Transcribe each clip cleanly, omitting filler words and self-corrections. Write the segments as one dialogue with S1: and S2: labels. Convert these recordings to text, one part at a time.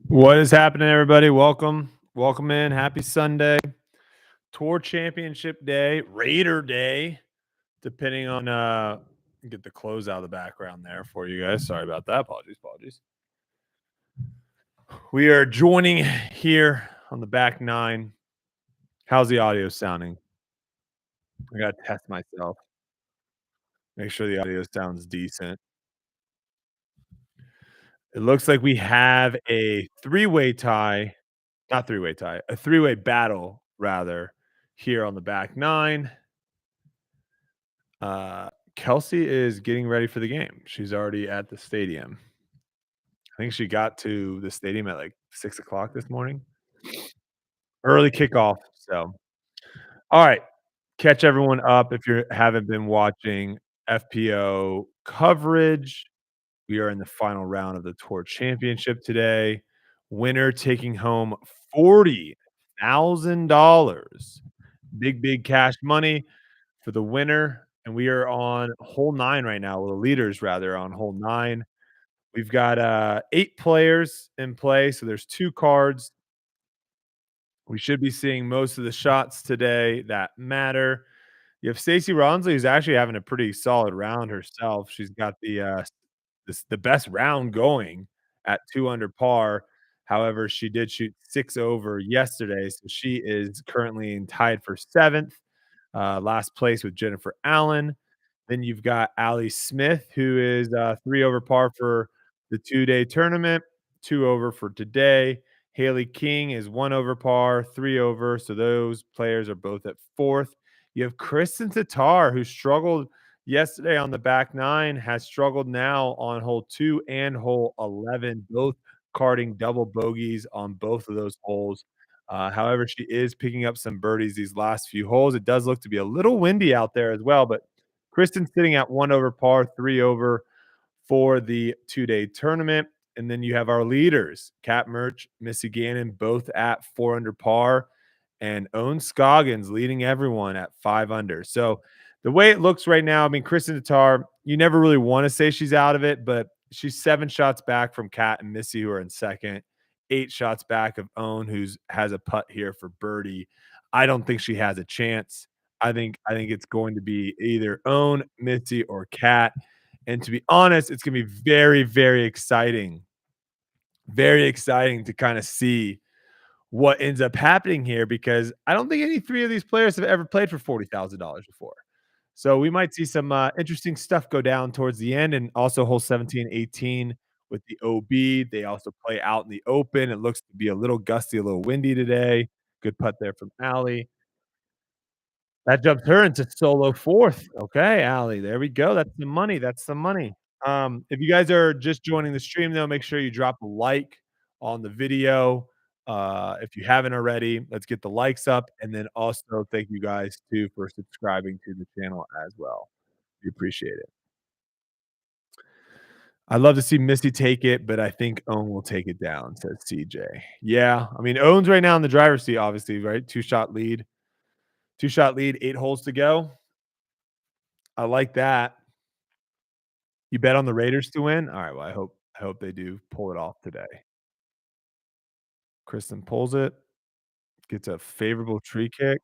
S1: What is happening, everybody? Welcome. Welcome in. Happy Sunday. Tour Championship Day, Raider Day, depending on get the close out of the background there for you guys. Sorry about that. Apologies. We are joining here on the back nine. How's the audio sounding? I gotta test myself. Make sure the audio sounds decent. It looks like we have a three-way tie, not three-way tie, a three-way battle rather here on the back nine. Kelsey is getting ready for the game. She's already at the stadium. I think she got to the stadium at like 6 o'clock this morning. Early kickoff. So, all right. Catch everyone up if you haven't been watching FPO coverage. We are in the final round of the Tour Championship today. Winner taking home $40,000. Big cash money for the winner. And we are on hole nine right now. Well, the leaders rather on hole nine. We've got 8 players in play, so there's 2 cards. We should be seeing most of the shots today that matter. You have Stacey Ronsley, who's actually having a pretty solid round herself. She's got the best round going at 2 under par. However, she did shoot 6 over yesterday, so she is currently tied for 7th, last place with Jennifer Allen. Then you've got Allie Smith, who is 3 over par for the 2-day tournament, 2 over for today. Haley King is 1 over par, 3 over. So those players are both at 4th. You have Kristen Tatar, who struggled yesterday on the back nine, has struggled now on hole 2 and hole 11, both carding double bogeys on both of those holes. However, she is picking up some birdies these last few holes. It does look to be a little windy out there as well, but Kristen's sitting at 1 over par, 3 over for the 2-day tournament. And then you have our leaders, Kat Merch, Missy Gannon, both at 4 under par, and Owen Scoggins leading everyone at 5 under. So the way it looks right now, I mean, Kristen Tatar, you never really want to say she's out of it, but she's 7 shots back from Kat and Missy, who are in second, 8 shots back of Owen, who's has a putt here for birdie. I don't think she has a chance. I think it's going to be either Own, Missy, or Cat. And to be honest, it's gonna be very exciting. Very exciting to kind of see what ends up happening here because I don't think any 3 of these players have ever played for $40,000 before. So we might see some interesting stuff go down towards the end, and also hole 17, 18 with the OB. They also play out in the open. It looks to be a little gusty, a little windy today. Good putt there from Allie. That jumps her into solo 4th. Okay, Allie, there we go. That's the money, that's the money. If you guys are just joining the stream, though, make sure you drop a like on the video. If you haven't already, let's get the likes up, and then also thank you guys too for subscribing to the channel as well. We appreciate it. I'd love to see Misty take it, but I think Owen will take it down, says CJ. Yeah, I mean, Owen's right now in the driver's seat, obviously, right? 2-shot lead. 2-shot lead, 8 holes to go. I like that. You bet on the Raiders to win? All right, well, I hope they do pull it off today. Kristen pulls it, gets a favorable tree kick.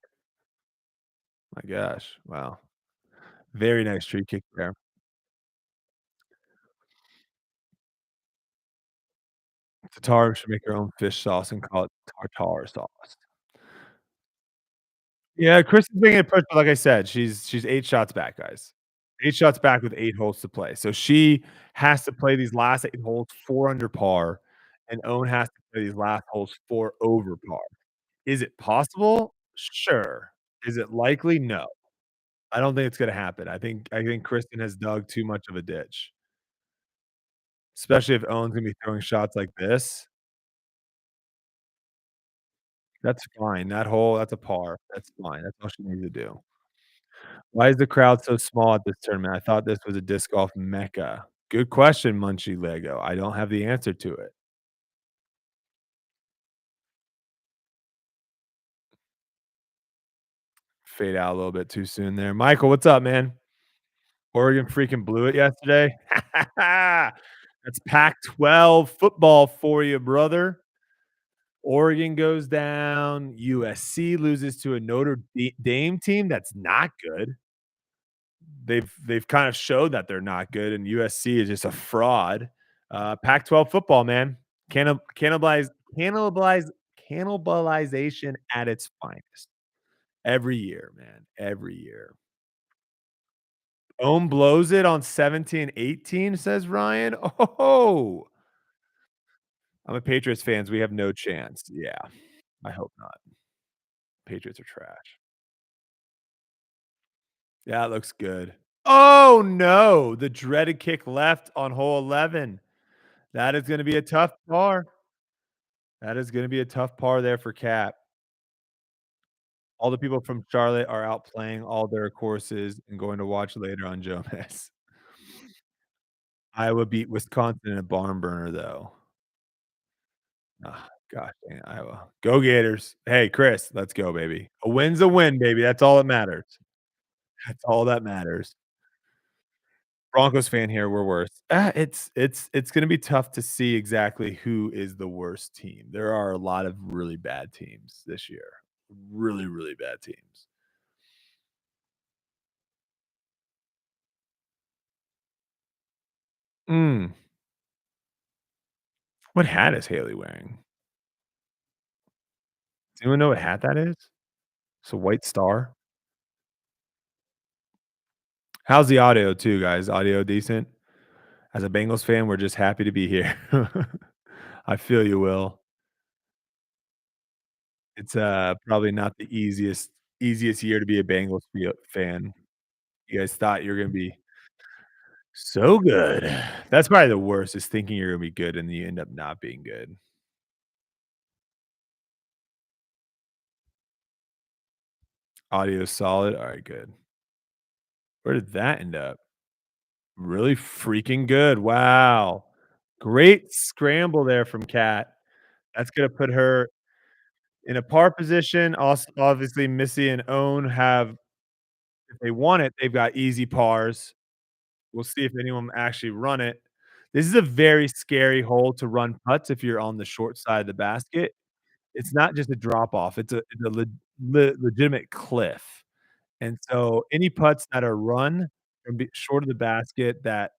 S1: My gosh, wow. Very nice tree kick there. Tatar should make her own fish sauce and call it tartar sauce. Yeah, Kristen's being approached, but like I said, she's 8 shots back, guys. 8 shots back with 8 holes to play. So she has to play these last 8 holes 4 under par, and Owen has to play these last holes 4 over par. Is it possible? Sure. Is it likely? No. I don't think it's gonna happen. I think Kristen has dug too much of a ditch, especially if Owen's gonna be throwing shots like this. That's fine. That hole, that's a par. That's fine. That's all she needs to do. Why is the crowd so small at this tournament? I thought this was a disc golf mecca. Good question, Munchie Lego. I don't have the answer to it. Fade out a little bit too soon there. Michael, what's up, man? Oregon freaking blew it yesterday. That's Pac-12 football for you, brother. Oregon goes down, USC loses to a Notre Dame team that's not good. They've kind of showed that they're not good, and USC is just a fraud. Pac-12 football, man, cannibalize cannibalize cannibalization at its finest every year, man, every year. Ohm blows it on 17-18, says Ryan. Oh, I'm a Patriots fans. We have no chance. Yeah, I hope not. Patriots are trash. Yeah, it looks good. Oh no, the dreaded kick left on hole 11. That is gonna be a tough par. That is gonna be a tough par there for Cap. All the people from Charlotte are out playing all their courses and going to watch later on Jonas. Iowa beat Wisconsin in a barn burner, though. Ah, gosh dang it, Iowa. Go Gators. Hey, Chris, let's go, baby. A win's a win, baby. That's all that matters. That's all that matters. Broncos fan here, we're worse. It's gonna be tough to see exactly who is the worst team. There are a lot of really bad teams this year. Really, really bad teams. Mm. What hat is Haley wearing? Does anyone know what hat that is? It's a white star. How's the audio too, guys? Audio decent? As a Bengals fan, we're just happy to be here. I feel you, Will. It's, probably not the easiest year to be a Bengals fan. You guys thought you were gonna be so good. That's probably the worst is thinking you're gonna be good and you end up not being good. Audio solid? Alright, good. Where did that end up? Really freaking good. Wow. Great scramble there from Kat. That's gonna put her in a par position. Also, obviously, Missy and Own have if they want it, they've got easy pars. We'll see if anyone actually run it. This is a very scary hole to run putts if you're on the short side of the basket. It's not just a drop off, it's a legitimate cliff. And so any putts that are run from short of the basket that,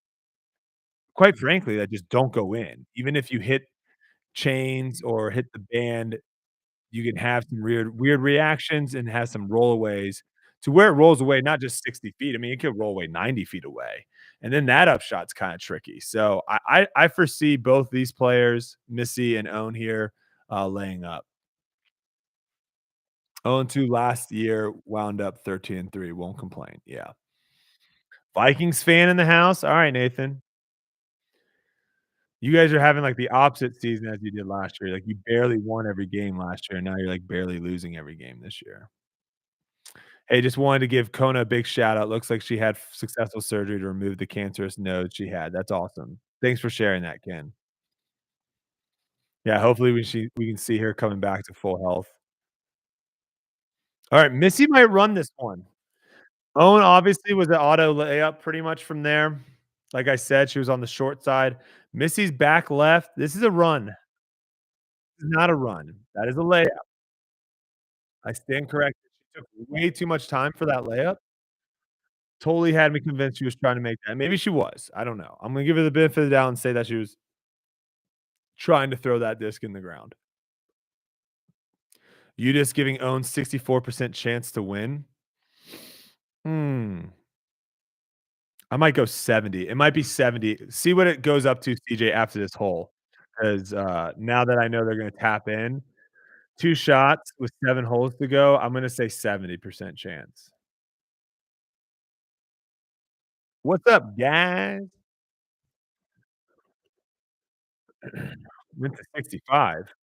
S1: quite frankly, that just don't go in, even if you hit chains or hit the band, you can have some weird reactions and have some rollaways to where it rolls away, not just 60 feet. I mean, it could roll away 90 feet away. And then that upshot's kind of tricky. So I foresee both these players, Missy and Own here, laying up. 0-2 last year, wound up 13-3. Won't complain. Yeah. Vikings fan in the house. All right, Nathan. You guys are having like the opposite season as you did last year. Like you barely won every game last year, and now you're like barely losing every game this year. Hey, just wanted to give Kona a big shout out. Looks like she had successful surgery to remove the cancerous node she had. That's awesome. Thanks for sharing that, Ken. Yeah, hopefully we can see her coming back to full health. All right, Missy might run this one. Owen obviously was an auto layup pretty much from there. Like I said, she was on the short side. Missy's back left. This is a run. This is not a run. That is a layup. I stand corrected. She took way too much time for that layup. Totally had me convinced she was trying to make that. Maybe she was. I don't know. I'm gonna give her the benefit of the doubt and say that she was trying to throw that disc in the ground. You just giving Owen 64% chance to win. Hmm. I might go 70. It might be 70. See what it goes up to, CJ, after this hole. Because now that I know they're gonna tap in, 2 shots with 7 holes to go, I'm gonna say 70% chance. What's up, guys? Went to 65.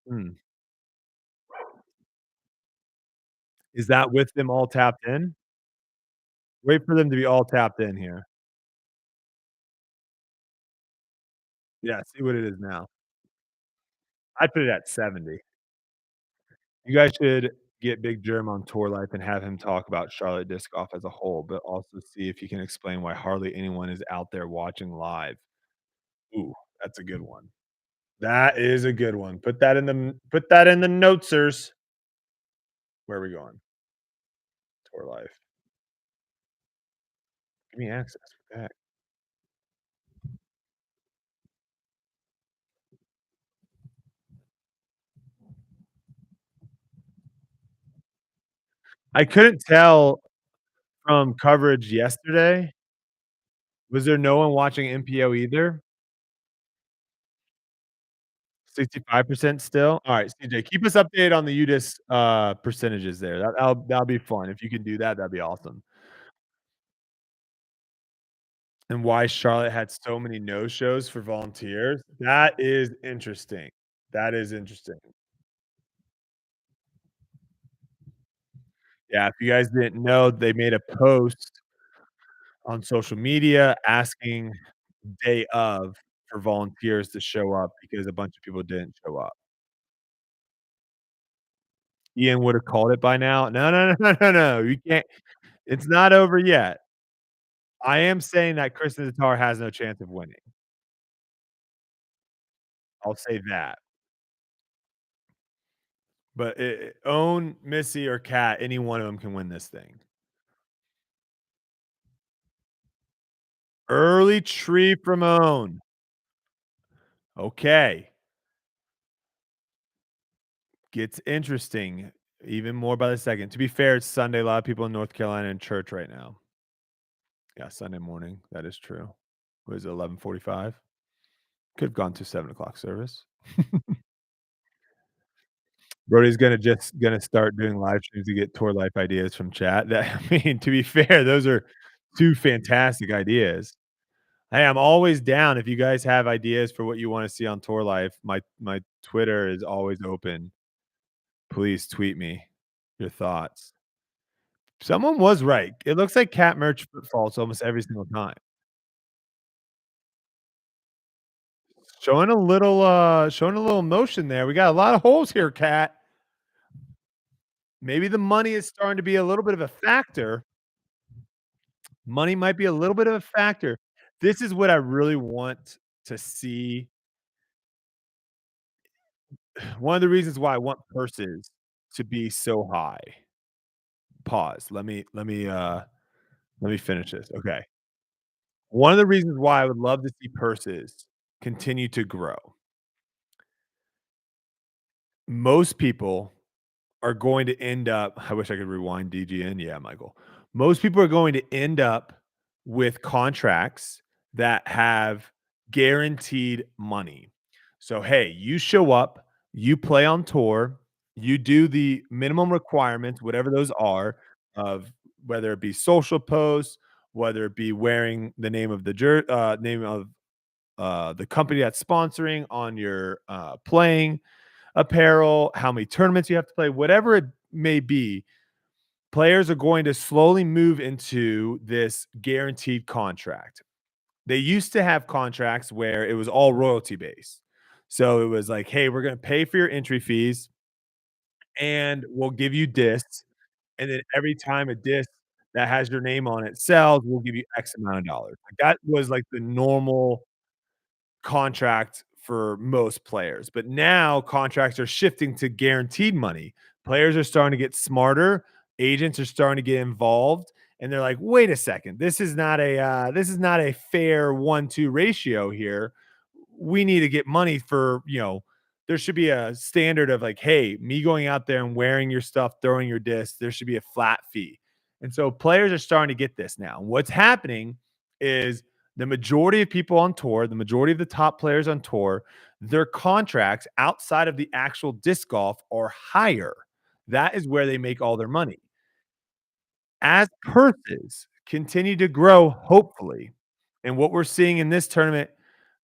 S1: Hmm. Is that with them all tapped in? Wait for them to be all tapped in here. Yeah, see what it is now. I'd put it at 70. You guys should get Big Germ on Tour Life and have him talk about Charlotte disc golf as a whole, but also see if he can explain why hardly anyone is out there watching live. Ooh, that's a good one. That is a good one. Put that in the notesers. Where are we going? Tour life. Give me access for that. I couldn't tell from coverage yesterday. Was there no one watching MPO either? 65% still? Alright, CJ, keep us updated on the UDIS, percentages there. That'll be fun. If you can do that, that'd be awesome. And why Charlotte had so many no-shows for volunteers? That is interesting. That is interesting. Yeah, if you guys didn't know, they made a post on social media asking day of for volunteers to show up because a bunch of people didn't show up. Ian would have called it by now. No, no, no, no, no, no. You can't. It's not over yet. I am saying that Kristen Tatar has no chance of winning. I'll say that. But Own, Missy, or Cat, any one of them can win this thing. Early tree from Own. Okay. Gets interesting even more by the second. To be fair, it's Sunday. A lot of people in North Carolina in church right now. Yeah, Sunday morning. That is true. Was it 11:45? Could have gone to 7 o'clock service. Brodie's gonna start doing live streams to get tour life ideas from chat. That I mean, to be fair, those are 2 fantastic ideas. Hey, I'm always down if you guys have ideas for what you wanna see on tour life. My Twitter is always open. Please tweet me your thoughts. Someone was right. It looks like cat merch falls almost every single time. Showing a little emotion there. We got a lot of holes here, Cat. Maybe the money is starting to be a little bit of a factor. Money might be a little bit of a factor. This is what I really want to see. One of the reasons why I want purses to be so high. Pause. Let me finish this. Okay. One of the reasons why I would love to see purses continue to grow. Most people are going to end up I wish I could rewind DGN. Yeah, Michael. Most people are going to end up with contracts that have guaranteed money. So, hey, you show up, you play on tour, you do the minimum requirements, whatever those are, of whether it be social posts, whether it be wearing the name of name of the company that's sponsoring on your playing apparel, how many tournaments you have to play, whatever it may be, players are going to slowly move into this guaranteed contract. They used to have contracts where it was all royalty based. So it was like, hey, we're going to pay for your entry fees and we'll give you discs. And then every time a disc that has your name on it sells, we'll give you X amount of dollars. Like that was like the normal contract for most players. But now contracts are shifting to guaranteed money. Players are starting to get smarter. Agents are starting to get involved, and they're like, "Wait a second, this is not a fair 1-2 ratio here. We need to get money for There should be a standard of like, hey, me going out there and wearing your stuff, throwing your disc. There should be a flat fee." And so players are starting to get this now. What's happening is the majority of people on tour, the majority of the top players on tour, their contracts outside of the actual disc golf are higher. That is where they make all their money. As purses continue to grow, hopefully, and what we're seeing in this tournament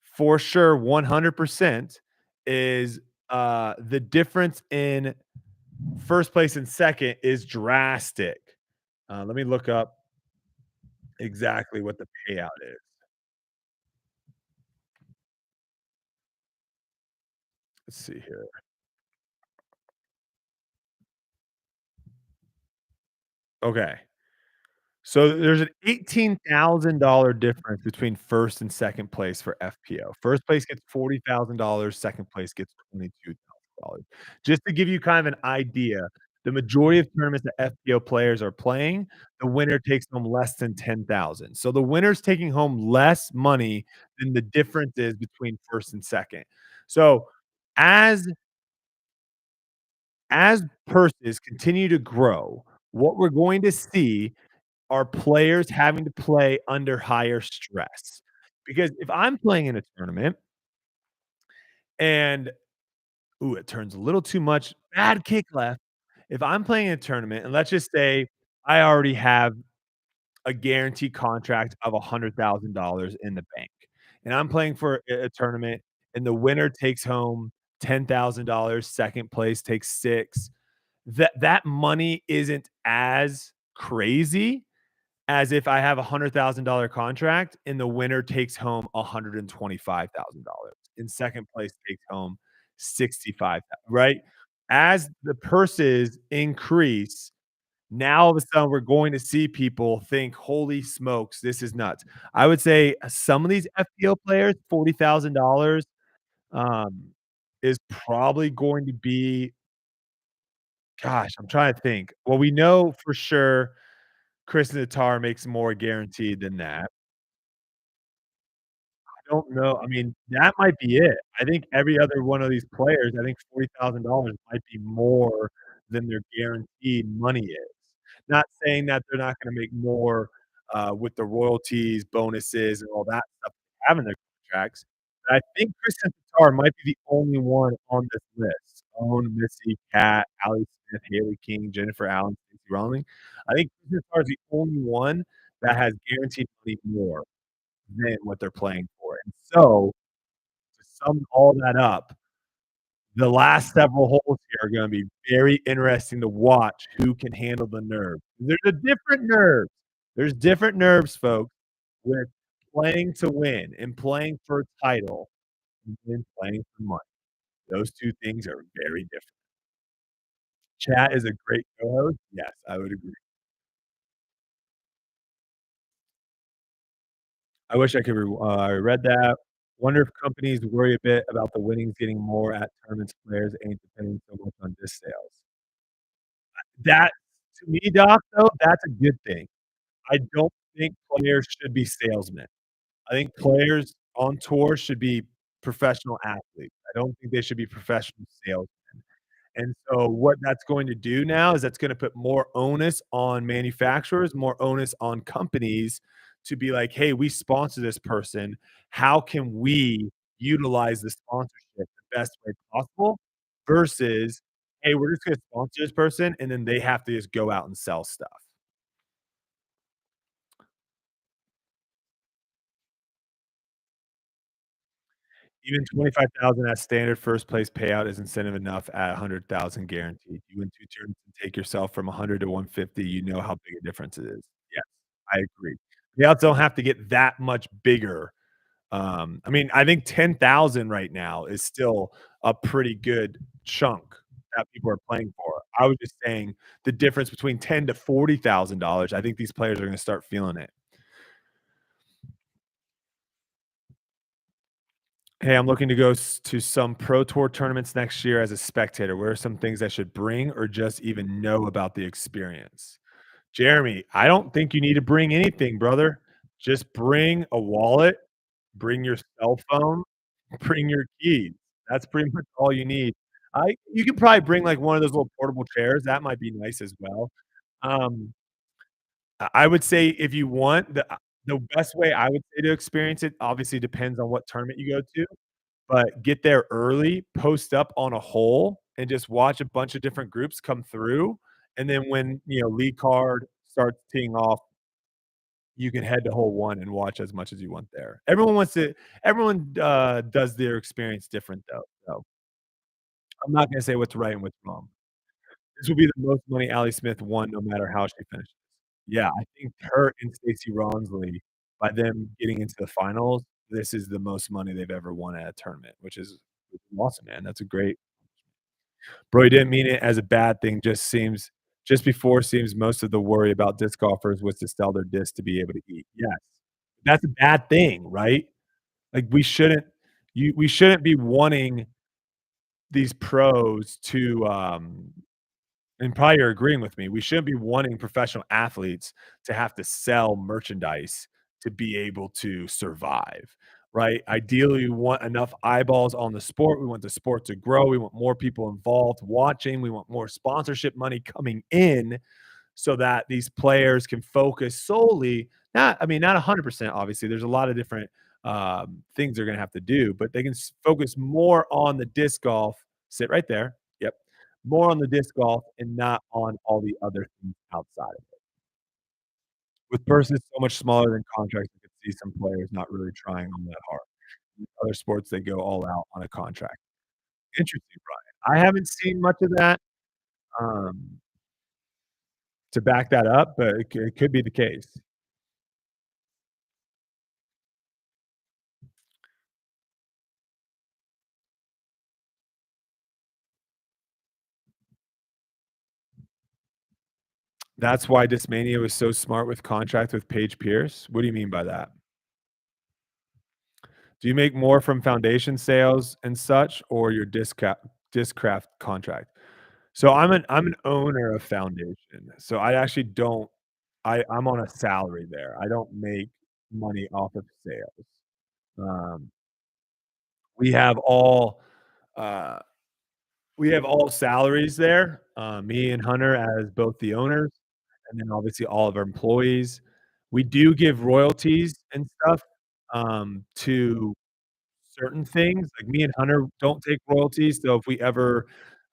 S1: for sure, 100% is the difference in first place and second is drastic. Let me look up exactly what the payout is. Let's see here. Okay. So there's an $18,000 difference between 1st and 2nd place for FPO. 1st place gets $40,000, 2nd place gets $22,000. Just to give you kind of an idea, the majority of tournaments that FPO players are playing, the winner takes home less than 10,000. So the winner's taking home less money than the difference is between 1st and 2nd. So as as purses continue to grow, what we're going to see are players having to play under higher stress. Because if I'm playing in a tournament and ooh, it turns a little too much, bad kick left. If I'm playing in a tournament and let's just say I already have a guaranteed contract of $100,000 in the bank, and I'm playing for a tournament and the winner takes home $10,000, 2nd place takes 6, that money isn't as crazy as if I have a $100,000 contract and the winner takes home $125,000 and 2nd place takes home 65, right? As the purses increase, now all of a sudden we're going to see people think, "Holy smokes, this is nuts." I would say some of these FPO players, $40,000, um, is probably going to be gosh, I'm trying to think. Well, we know for sure Chris and Tatar makes more guaranteed than that. I don't know. I mean, that might be it. I think every other one of these players, I think $40,000 might be more than their guaranteed money is. Not saying that they're not gonna make more, with the royalties, bonuses, and all that stuff they have in their contracts, but I think Kristen Tatar might be the only one on this list. Owen, Missy, Kat, Allie Smith, Haley King, Jennifer Allen, Stacey Ronling. I think Kristen Tatar is the only one that has guaranteed money more than what they're playing for, and so, to sum all that up, the last several holes here are gonna be very interesting to watch who can handle the nerve. There's a different nerve. There's different nerves, folks, with playing to win and playing for a title and playing for money. Those 2 things are very different. Chat is a great co-host. Yes, I would agree. I wish I could I read that. Wonder if companies worry a bit about the winnings getting more at tournaments players ain't depending so much on disc sales. That to me, Doc, though, that's a good thing. I don't think players should be salesmen. I think players on tour should be professional athletes. I don't think they should be professional salesmen. And so what that's going to do now is that's gonna put more onus on manufacturers, more onus on companies to be like, "Hey, we sponsor this person. How can we utilize the sponsorship the best way possible?" Versus, "Hey, we're just gonna sponsor this person," and then they have to just go out and sell stuff. Even 25,000 as standard first place payout is incentive enough at 100,000 guaranteed. You win 2 turns and take yourself from 100 to 150, you know how big a difference it is. Yes, I agree. Payouts don't have to get that much bigger. I mean, I think 10,000 right now is still a pretty good chunk that people are playing for. I was just saying the difference between 10 to $40,000, I think these players are gonna start feeling it. Hey, I'm looking to go to some pro tour tournaments next year as a spectator. What are some things I should bring or just even know about the experience? Jeremy, I don't think you need to bring anything, brother. Just bring a wallet, bring your cell phone, bring your keys. That's pretty much all you need. You can probably bring like one of those little portable chairs. That might be nice as well. Um, I would say if you want the best way I would say to experience it obviously depends on what tournament you go to. But get there early, post up on a hole, and just watch a bunch of different groups come through, and then when, lead card starts teeing off, you can head to hole 1 and watch as much as you want there. Everyone, does their experience different, though, so I'm not gonna say what's right and what's wrong. This will be the most money Allie Smith won no matter how she finishes. Yeah, I think her and Stacey Ronsley, by them getting into the finals, this is the most money they've ever won at a tournament, which is awesome, man. That's a great Brodie didn't mean it as a bad thing, just seems Just before seems most of the worry about disc golfers was to sell their disc to be able to eat. Yes. That's a bad thing, right? Like, we shouldn't be wanting these pros to, and probably you're agreeing with me, we shouldn't be wanting professional athletes to have to sell merchandise to be able to survive, right? Ideally, we want enough eyeballs on the sport. We want the sport to grow. We want more people involved watching. We want more sponsorship money coming in so that these players can focus solely not I mean, not 100%, obviously, there's a lot of different, things they're gonna have to do, but they can focus more on the disc golf sit right there, yep, more on the disc golf and not on all the other things outside of it. With purses so much smaller than contracts, you could see some players not really trying on that hard. In other sports, they go all out on a contract. Interesting, Brian. I haven't seen much of that, um, to back that up, but it could be the case. That's why Discmania was so smart with contract with Paige Pierce? What do you mean by that? Do you make more from foundation sales and such or your Discraft contract? So I'm an owner of foundation, so I actually don't I'm on a salary there. I don't make money off of sales. Um, we have all, uh we have all salaries there, me and Hunter as both the owners, and then obviously all of our employees. We do give royalties and stuff, to certain things. Like, me and Hunter don't take royalties, so if we ever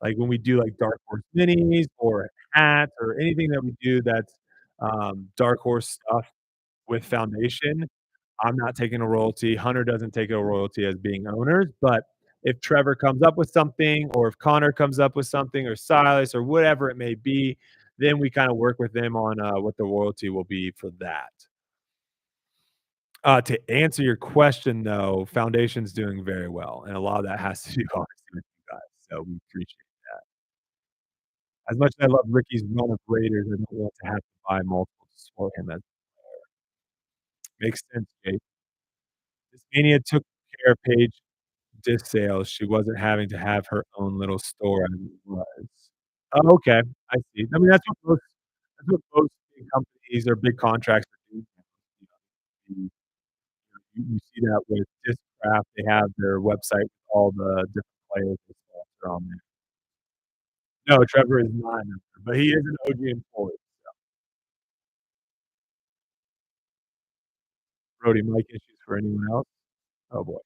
S1: like, when we do, like, Dark Horse minis or hats or anything that we do that's, Dark Horse stuff with Foundation, I'm not taking a royalty. Hunter doesn't take a royalty as being owners, but if Trevor comes up with something or if Connor comes up with something or Silas or whatever it may be, then we kinda work with them on, what the royalty will be for that. To answer your question, though, Foundation's doing very well, and a lot of that has to do, obviously, with you guys, so we appreciate that. As much as I love Ricky's run of Raiders, I don't want to have to buy multiple to support him as makes sense, Jake. This mania took care of Paige disc sales, she wasn't having to have her own little store as it was. Oh, okay, I see. I mean, that's what most big companies or big contracts are doing now, you know, you see that with Discraft, they have their website, all the different players and stuff are on there. No, Trevor is not a member, but he is an OG employee. Brodie, mic issues for anyone else? Oh, boy.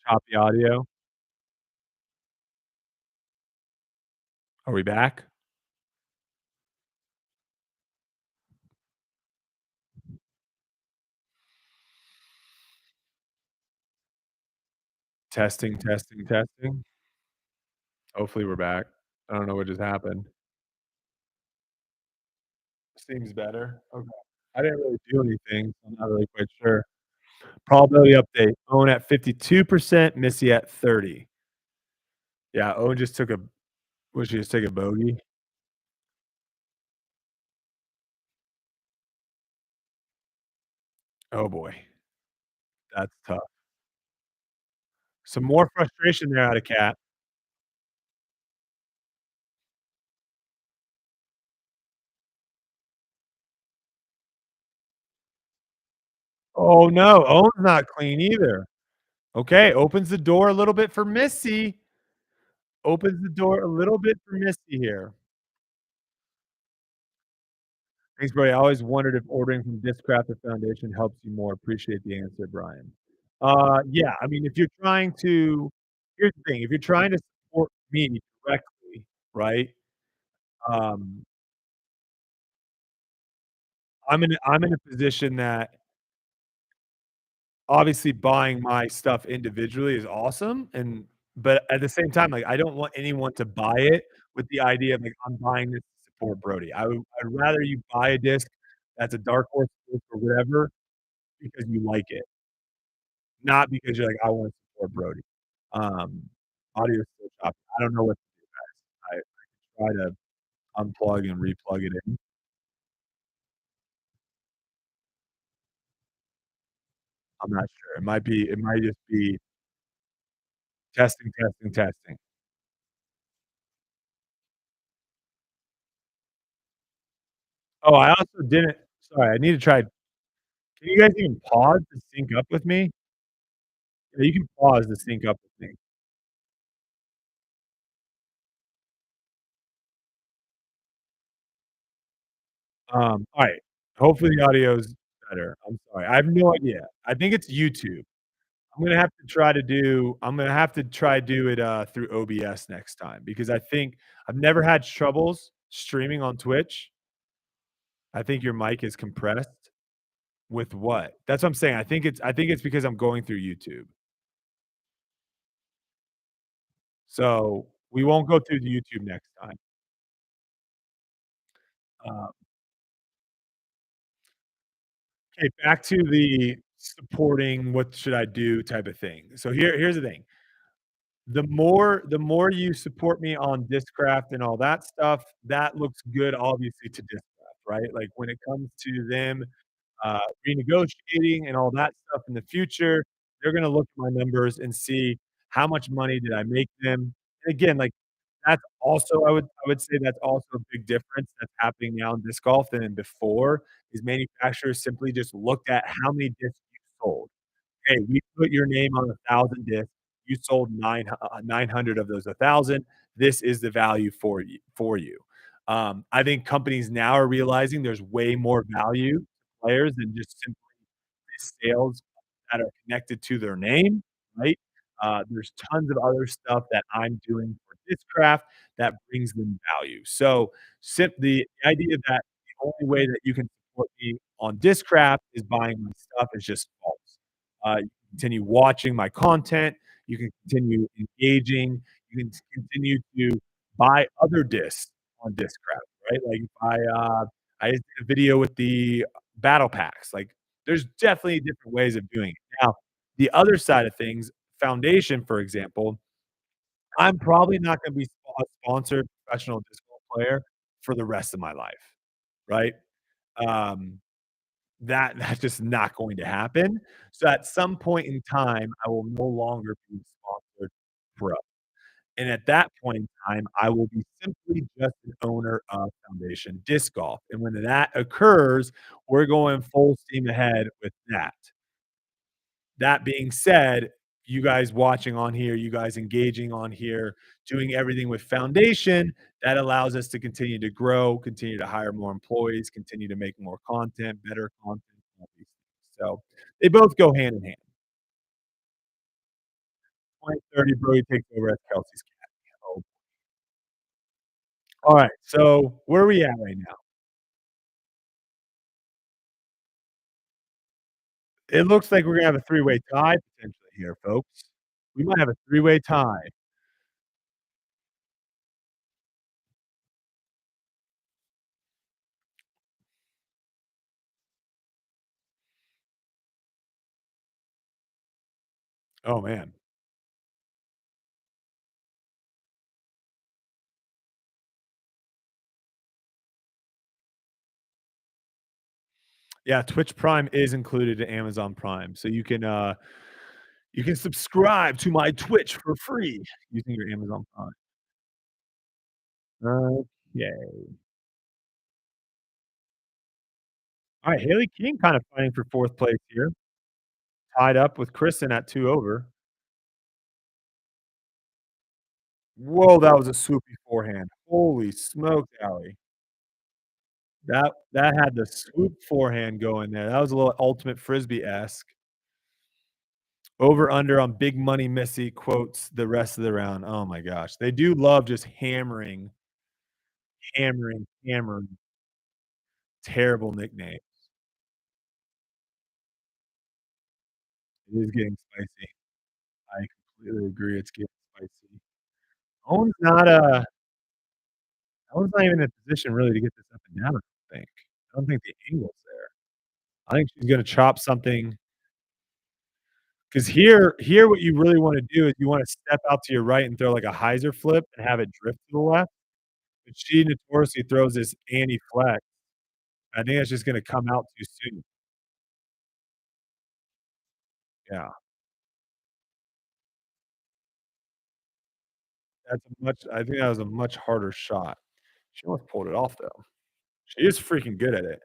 S1: Choppy audio. Are we back? Testing, testing, testing. Hopefully, we're back. I don't know what just happened. Seems better. Okay. I didn't really do anything, so I'm not really quite sure. Probability update. Owen at 52%, Missy at 30. Yeah, Owen just took a what, she just take a bogey? Oh, boy. That's tough. Some more frustration there out of Cat. Oh, no, Owen's not clean either. Okay, opens the door a little bit for Missy. Opens the door a little bit for Missy here. Thanks, Brady. I always wondered if ordering from Discraft or Foundation helps you more. Appreciate the answer, Brian. Yeah, I mean, if you're trying to here's the thing, if you're trying to support me directly, right, um, I'm in a position that obviously buying my stuff individually is awesome, and but at the same time, like, I don't want anyone to buy it with the idea of, like, I'm buying this to support Brody. I'd rather you buy a disc that's a Dark Horse disc or whatever because you like it, not because you're like, "I wanna support Brody." Um, Audio is still choppy. I don't know what to do, guys. I try to unplug and replug it in. I'm not sure. It might just be testing, testing, testing. Oh, I also didn't sorry, I need to try can you guys even pause to sync up with me? Yeah, you can pause to sync up with me. Alright. Hopefully the audio's better. I'm sorry. I have no idea. I think it's YouTube. I'm gonna have to try do it, through OBS next time because I think I've never had troubles streaming on Twitch. I think your mic is compressed. With what? That's what I'm saying. I think it's because I'm going through YouTube. So, we won't go through the YouTube next time. Uh, okay, back to the supporting what should I do type of thing. So here's the thing. The more you support me on Discraft and all that stuff, that looks good obviously to Discraft, right? Like, when it comes to them, uh, renegotiating and all that stuff in the future, they're gonna look at my numbers and see how much money did I make them. And again, like, that's also I would say that's also a big difference that's happening now in disc golf than in before, is manufacturers simply just looked at how many discs you sold. "Hey, we put your name on 1,000 discs. You sold 900 of those 1,000. This is the value for you." I think companies now are realizing there's way more value to players than just simply sales that are connected to their name, right? There's tons of other stuff that I'm doing for Discraft that brings them value. So, the idea that the only way that you can support me on Discraft is buying my stuff is just false. You can continue watching my content, you can continue engaging, you can continue to buy other discs on Discraft, right? Like, if I did a video with the battle packs, like, there's definitely different ways of doing it. Now, the other side of things, Foundation, for example, I'm probably not gonna be a sponsored professional disc golf player for the rest of my life, right? Um, that's just not going to happen. So at some point in time, I will no longer be sponsored pro. And at that point in time, I will be simply just an owner of Foundation Disc Golf. And when that occurs, we're going full steam ahead with that. That being said, you guys watching on here, you guys engaging on here, doing everything with Foundation, that allows us to continue to grow, continue to hire more employees, continue to make more content, better content, all these things. So, they both go hand in hand. 2030, Brodie takes over as Kelsey's cat. Oh, alright, so where are we at right now? It looks like we're gonna have a three-way tie potentially here, folks. We might have a three-way tie. Oh, man. Yeah, Twitch Prime is included in Amazon Prime, so you can subscribe to my Twitch for free using your Amazon Prime. Okay. Alright, Haley King kind of fighting for 4th place here, tied up with Kristen at 2 over. Whoa, that was a swoopy forehand. Holy smokes, Allie. That had the swoop forehand going there. That was a little ultimate frisbee-esque. Over under on Big Money Missy quotes the rest of the round. Oh my gosh. They do love just hammering, hammering, hammering. Terrible nickname. It is getting spicy. I completely agree, it's getting spicy. Owen's not, Owen's not even in a position really to get this up and down, I don't think. I don't think the angle's there. I think she's gonna chop something 'cause here what you really wanna do is you wanna step out to your right and throw like a hyzer flip and have it drift to the left. but she notoriously throws this anti-flex. I think that's just gonna come out too soon. Yeah, I think that was a much harder shot. She almost pulled it off, though. She is freaking good at it.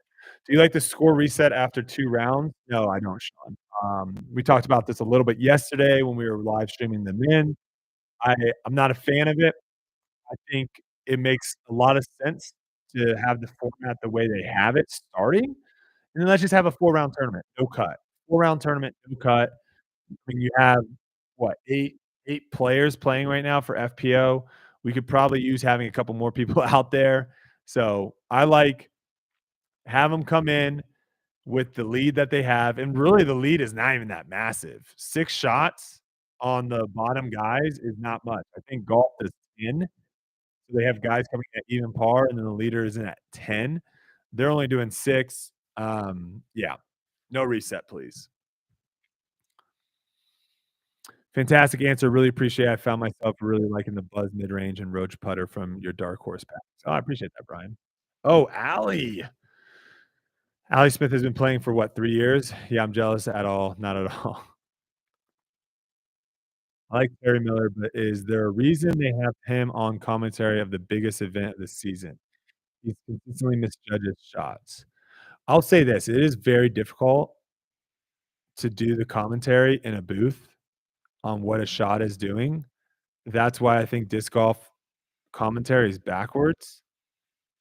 S1: Do you like the score reset after 2 rounds? No, I don't, Sean. We talked about this a little bit yesterday when we were live streaming them in. I I'm not a fan of it. I think it makes a lot of sense to have the format the way they have it starting, and then let's just have a 4-round tournament, no cut. 4-round tournament, no cut. When you have, what, 8 players playing right now for FPO, we could probably use having a couple more people out there. So, I like have them come in with the lead that they have, and really the lead is not even that massive. 6 shots on the bottom guys is not much. I think golf is 10. So they have guys coming at even par, and then the leader is in at 10. They're only doing 6. Yeah, no reset, please. Fantastic answer. Really appreciate it. I found myself really liking the Buzz mid-range and Roach putter from your dark horse pack. So I appreciate that, Brian. Oh, Allie. Allie Smith has been playing for what, 3 years? Yeah, I'm jealous at all. Not at all. I like Terry Miller, but is there a reason they have him on commentary of the biggest event of the season? He consistently misjudges shots. I'll say this, it is very difficult to do the commentary in a booth on what a shot is doing. That's why I think disc golf commentary is backwards,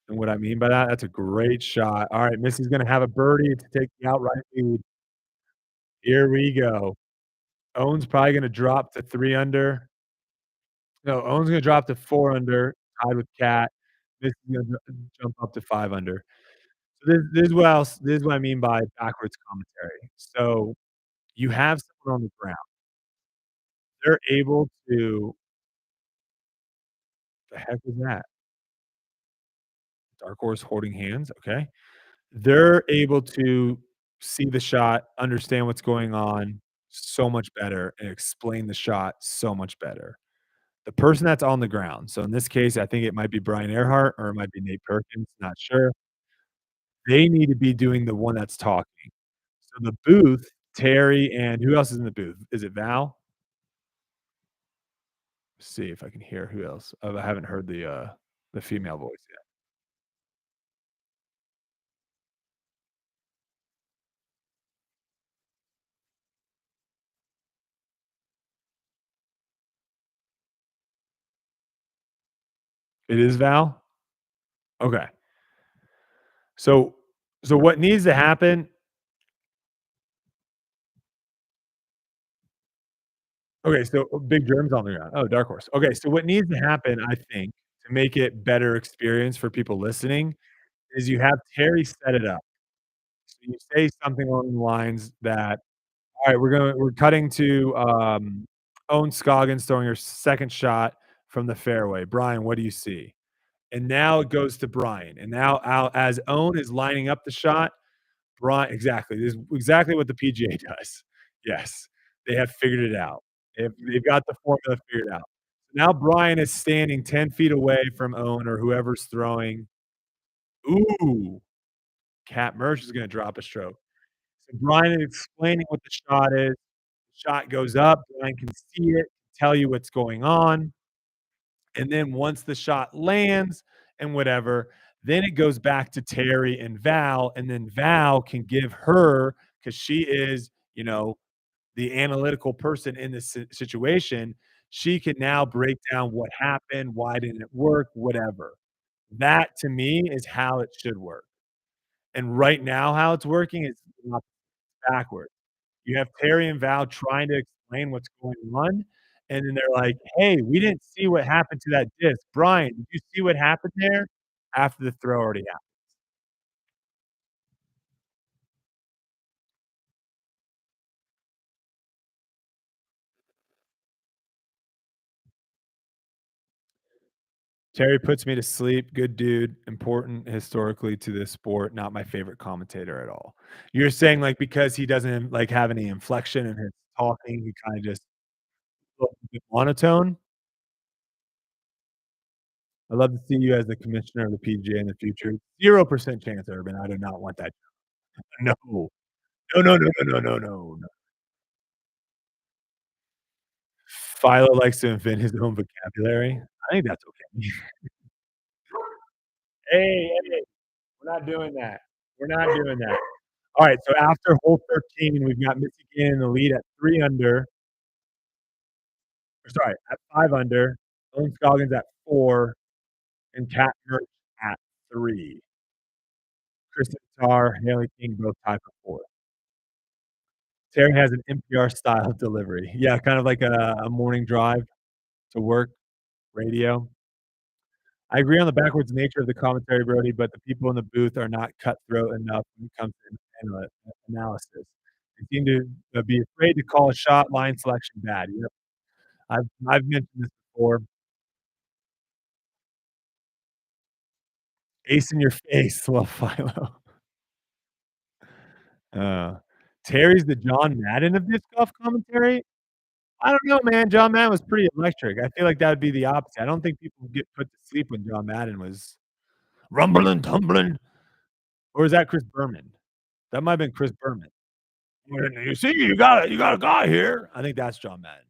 S1: and what I mean by that, that's a great shot. Alright, Missy's gonna have a birdie to take the outright lead. Here we go. Owen's probably gonna drop to 3 under. No, Owen's gonna drop to 4 under, tied with Cat. Missy's gonna jump up to 5 under. So this is what I mean by backwards commentary. So, you have someone on the ground. They're able to the heck was that? Dark horse holding hands, okay. They're able to see the shot, understand what's going on so much better, and explain the shot so much better. The person that's on the ground, so in this case, I think it might be Brian Earhart or it might be Nate Perkins, not sure. They need to be doing the one that's talking. So the booth, Terry and who else is in the booth? Is it Val? See if I can hear who else. Oh, I haven't heard the female voice yet. It is Val? Okay. So so what needs to happen okay, so big germs on the ground. Oh, dark horse. Okay, so what needs to happen, I think, to make it better experience for people listening is you have Terry set it up. So you say something along the lines that, "Alright, we're cutting to, Owen Scoggins throwing her 2nd shot from the fairway. Brian, what do you see?" And now it goes to Brian, and now Al as Owen is lining up the shot, Brian exactly, this is exactly what the PGA does. Yes, they have figured it out. They've got the formula figured out. Now Brian is standing 10 feet away from Owen or whoever's throwing. Ooh, Cat Merch is gonna drop a stroke. So Brian is explaining what the shot is. The shot goes up, Brian can see it, tell you what's going on, and then once the shot lands and whatever, then it goes back to Terry and Val, and then Val can give her, because she is, the analytical person in this situation, she can now break down what happened, why didn't it work, whatever. That to me is how it should work. And right now, how it's working is not backwards. You have Terry and Val trying to explain what's going on, and then they're like, "Hey, we didn't see what happened to that disc. Brian, did you see what happened there?" After the throw already happened. Terry puts me to sleep, good dude, important historically to this sport, not my favorite commentator at all. You're saying, like, because he doesn't, like, have any inflection in his talking, he kinda just monotone? I'd love to see you as the commissioner of the PGA in the future. 0% chance, Urban. I do not want that. No. No, no, no, no, no, no, no, no. Philo likes to invent his own vocabulary. I think that's okay. Hey, hey, we're not doing that. We're not doing that. Alright, so after hole 13, we've got Missy Gannon in the lead at 3 under, or sorry, at 5 under, Owen Scoggins at 4, and Kat Mertz at 3. Kristen Tarr, Haley King both tied for 4th. Terry has an NPR style delivery. Yeah, kind of like a morning drive to work radio. I agree on the backwards nature of the commentary, Brodie, but the people in the booth are not cutthroat enough when it comes to analysis. They seem to, be afraid to call a shot, line selection bad. Yep. I've mentioned this before. Ace in your face, well, Philo. Uh, Terry's the John Madden of disc golf commentary? I don't know, man. John Madden was pretty electric. I feel like that would be the opposite. I don't think people would get put to sleep when John Madden was rumbling, tumbling, or is that Chris Berman? That might have been Chris Berman. "You see, you got a guy here." I think that's John Madden.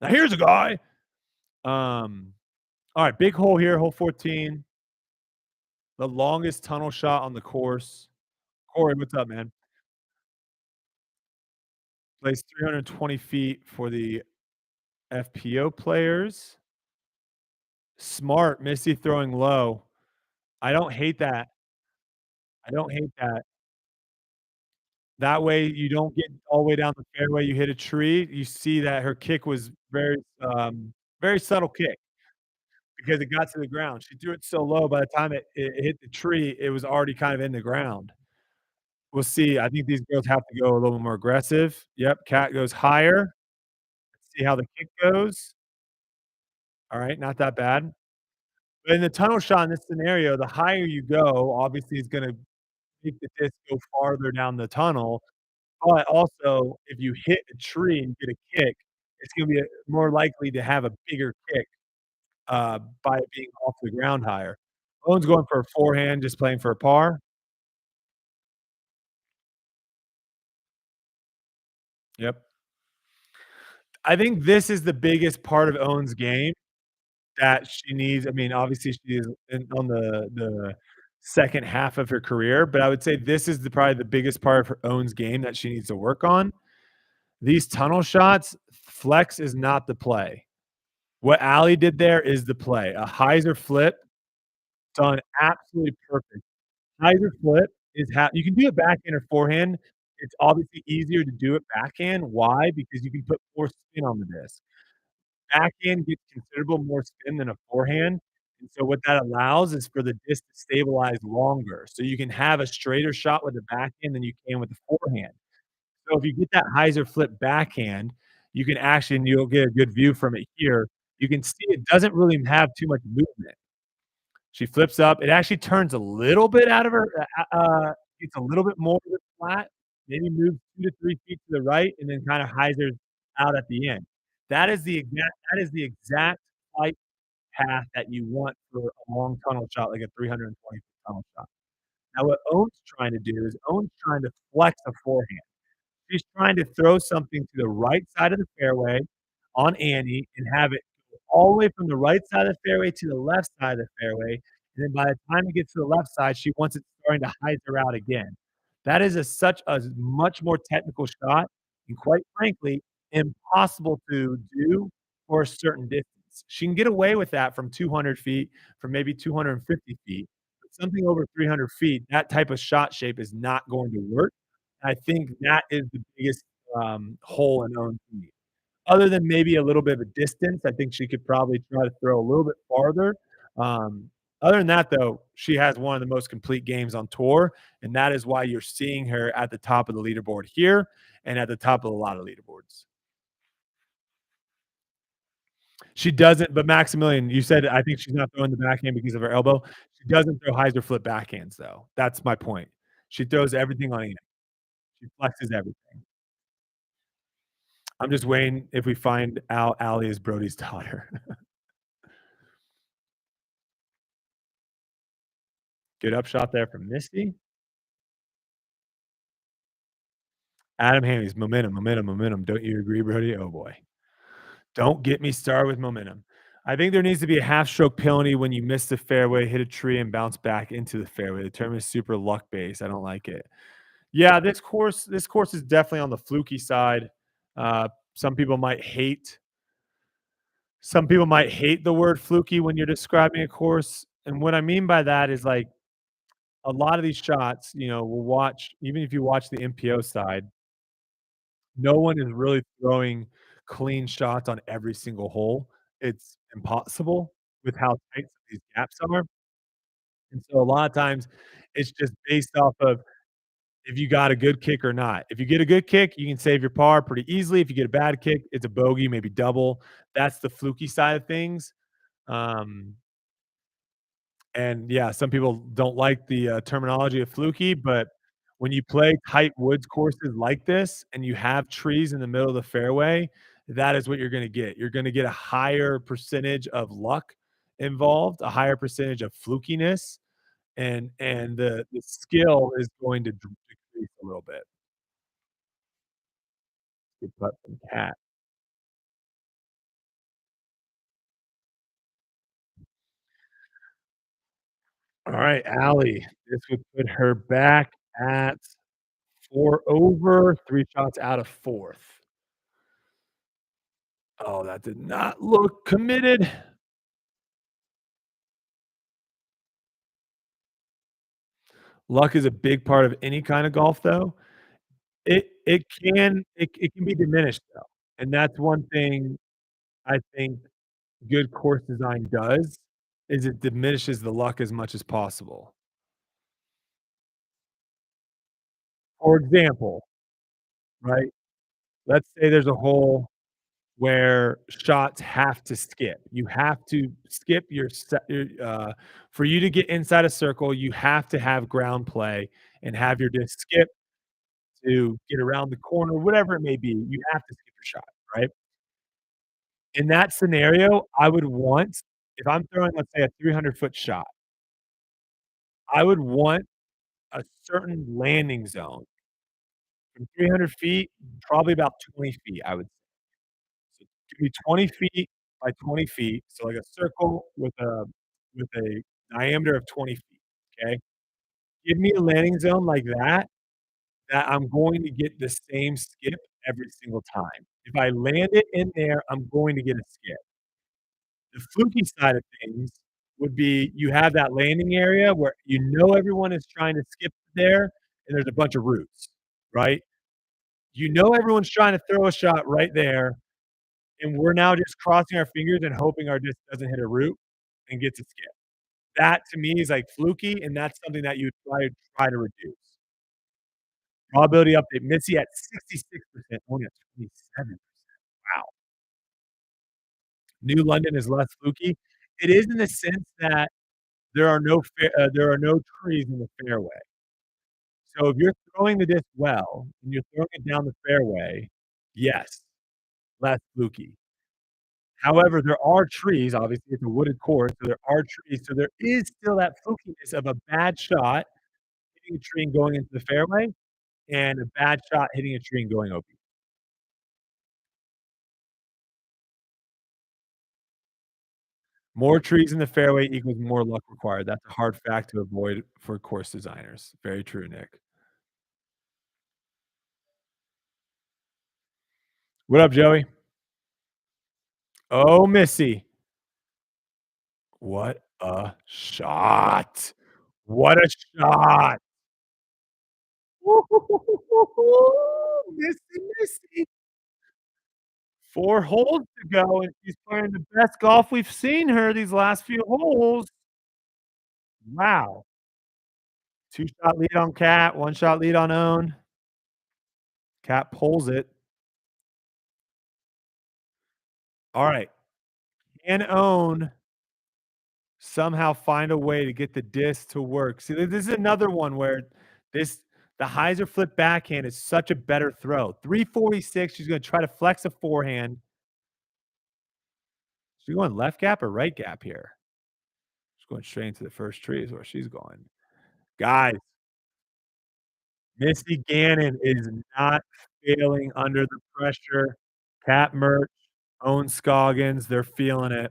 S1: "Now here's a guy." Um, alright, big hole here, hole 14. The longest tunnel shot on the course. Corey, what's up, man? Plays 320 feet for the FPO players. Smart, Missy throwing low. I don't hate that. I don't hate that. That way, you don't get all the way down the fairway, you hit a tree, you see that her kick was very subtle kick because it got to the ground. She threw it so low, by the time it hit the tree, it was already kind of in the ground. We'll see. I think these girls have to go a little more aggressive. Yep, Cat goes higher. See how the kick goes. Alright, not that bad. But in the tunnel shot in this scenario, the higher you go, obviously, is gonna make the disc go farther down the tunnel. But also, if you hit a tree and get a kick, it's gonna be more likely to have a bigger kick, by it being off the ground higher. Owen's going for a forehand, just playing for a par. Yep. I think this is the biggest part of Owen's game that she needs. I mean, obviously, she is on the second half of her career, but I would say this is probably the biggest part of her Owen's game that she needs to work on. These tunnel shots, flex is not the play. What Allie did there is the play. A hyzer flip, done absolutely perfect. Hyzer flip is how you can do it backhand or forehand. It's obviously easier to do it backhand. Why? Because you can put more spin on the disc. Backhand gets considerable more spin than a forehand, and so what that allows is for the disc to stabilize longer, so you can have a straighter shot with the backhand than you can with the forehand. So if you get that hyzer flip backhand, you can actually, and you'll get a good view from it here, you can see it doesn't really have too much movement. She flips up. It actually turns a little bit out of her, gets a little bit more of it flat, maybe moves 2 to 3 feet to the right, and then kinda hyzers out at the end. That is the exact flight path that you want for a long tunnel shot, like a 320-foot tunnel shot. Now what Owen's trying to do is Owen's trying to flex a forehand. She's trying to throw something to the right side of the fairway on Annie and have it go all the way from the right side of the fairway to the left side of the fairway, and then by the time it gets to the left side, she wants it starting to hyzer out again. That is such a much more technical shot and quite frankly, impossible to do for a certain distance. She can get away with that from 200 feet, from maybe 250 feet, but something over 300 feet, that type of shot shape is not going to work. I think that is the biggest, hole in Owen's game. Other than maybe a little bit of a distance, I think she could probably try to throw a little bit farther. Um, Other than that, though, she has one of the most complete games on tour, and that is why you're seeing her at the top of the leaderboard here and at the top of a lot of leaderboards. She doesn't, but Maximilian, you said I think she's not throwing the backhand because of her elbow. She doesn't throw hyzer flip backhands, though. That's my point. She throws everything on in. She flexes everything. I'm just waiting if we find out Allie is Brodie's daughter. Good upshot there from Misty. Adam Hammonds, momentum, momentum, momentum. Don't you agree, Brodie? Oh boy. Don't get me started with momentum. I think there needs to be a half stroke penalty when you miss the fairway, hit a tree, and bounce back into the fairway. The term is super luck based. I don't like it. Yeah, this course is definitely on the fluky side. Uh, some people might hate some people might hate the word fluky when you're describing a course. And what I mean by that is like a lot of these shots, we'll watch, even if you watch the MPO side, no one is really throwing clean shots on every single hole. It's impossible with how tight these gaps are, and so a lot of times, it's just based off of if you got a good kick or not. If you get a good kick, you can save your par pretty easily. If you get a bad kick, it's a bogey, maybe double. That's the fluky side of things. Um, and yeah, some people don't like the, terminology of fluky, but when you play tight woods courses like this and you have trees in the middle of the fairway, that is what you're gonna get. You're gonna get a higher percentage of luck involved, a higher percentage of flukiness, and the skill is going to decrease a little bit. Good putt from Cat. Alright, Allie. This would put her back at 4 over, 3 shots out of 4th. Oh, that did not look committed. Luck is a big part of any kind of golf, though. It can be diminished, though, and that's one thing I think good course design does, is it diminishes the luck as much as possible. For example, right, let's say there's a hole where shots have to skip. You have to skip for you to get inside a circle, you have to have ground play and have your disc skip to get around the corner, whatever it may be, you have to skip your shot, right? In that scenario, I would want if I'm throwing, let's say, a 300-foot shot, I would want a certain landing zone from 300 feet, probably about 20 feet, I would so give me 20 feet by 20 feet, so like a circle with a diameter of 20 feet, okay? Give me a landing zone like that I'm going to get the same skip every single time. If I land it in there, I'm going to get a skip. The fluky side of things would be you have that landing area where you know everyone is trying to skip there, and there's a bunch of roots, right? You know everyone's trying to throw a shot right there, and we're now just crossing our fingers and hoping our disc doesn't hit a root and gets a skip. That to me is like fluky, and that's something that you try to reduce. Probability update, Missy at 66%, only at 27%. Wow. New London is less fluky. It is in the sense that there are no trees in the fairway. So if you're throwing the disc well and you're throwing it down the fairway, yes, less fluky. However, there are trees, obviously, it's a wooded course, so there are trees, so there is still that flukiness of a bad shot hitting a tree and going into the fairway, and a bad shot hitting a tree and going OB. More trees in the fairway equals more luck required. That's a hard fact to avoid for course designers. Very true, Nick. What up, Joey? Oh, Missy. What a shot. What a shot. Missy, Missy. 4 holes to go, and she's playing the best golf we've seen her these last few holes. Wow. 2-shot lead on Cat, 1-shot lead on Own. Cat pulls it. Alright. Can Own somehow find a way to get the disc to work? See, this is another one where this the hyzer flip backhand is such a better throw. 346, she's gonna try to flex a forehand. She's going left gap or right gap here? She's going straight into the first tree is where she's going. Guys, Missy Gannon is not failing under the pressure. Cat Mertz, Owen Scoggins, they're feeling it.